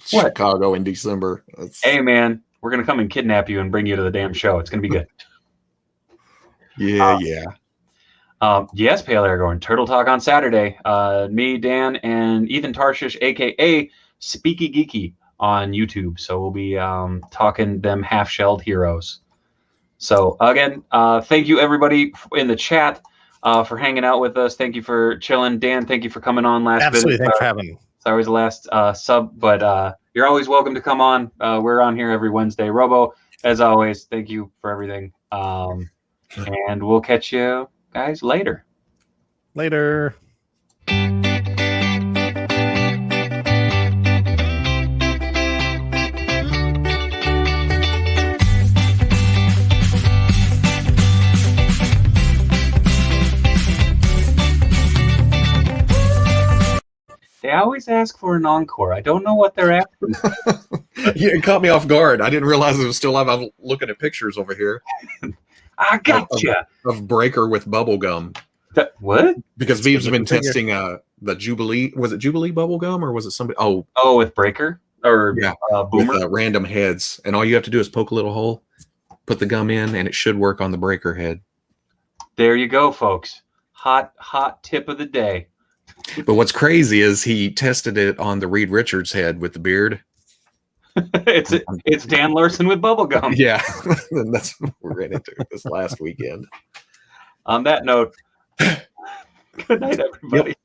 Chicago in December. Hey, man, we're going to come and kidnap you and bring you to the damn show. It's going to be good. Yeah. Yes, Pale Aragorn. Turtle Talk on Saturday. Me, Dan, and Ethan Tarshish, a.k.a. Speaky Geeky, on YouTube. So we'll be talking them half-shelled heroes. So again, thank you everybody in the chat for hanging out with us. Thank you for chilling. Dan, thank you for coming on last Absolutely, thanks for having me. Sorry, it was the last sub, but you're always welcome to come on. We're on here every Wednesday. Robo, as always, thank you for everything. And we'll catch you guys later. Later. They always ask for an encore. I don't know what they're asking. Yeah, it caught me off guard. I didn't realize it was still live. I'm looking at pictures over here. I gotcha. Of Breaker with bubble gum. What? Because Veeb's been testing the Jubilee. Was it Jubilee bubble gum or was it somebody? Oh, with Breaker or yeah, Boomer? With random heads, and all you have to do is poke a little hole, put the gum in, and it should work on the Breaker head. There you go, folks. Hot tip of the day. But what's crazy is he tested it on the Reed Richards head with the beard. It's Dan Larson with bubblegum. Yeah, that's what we're getting into this last weekend. On that note, good night, everybody. Yep.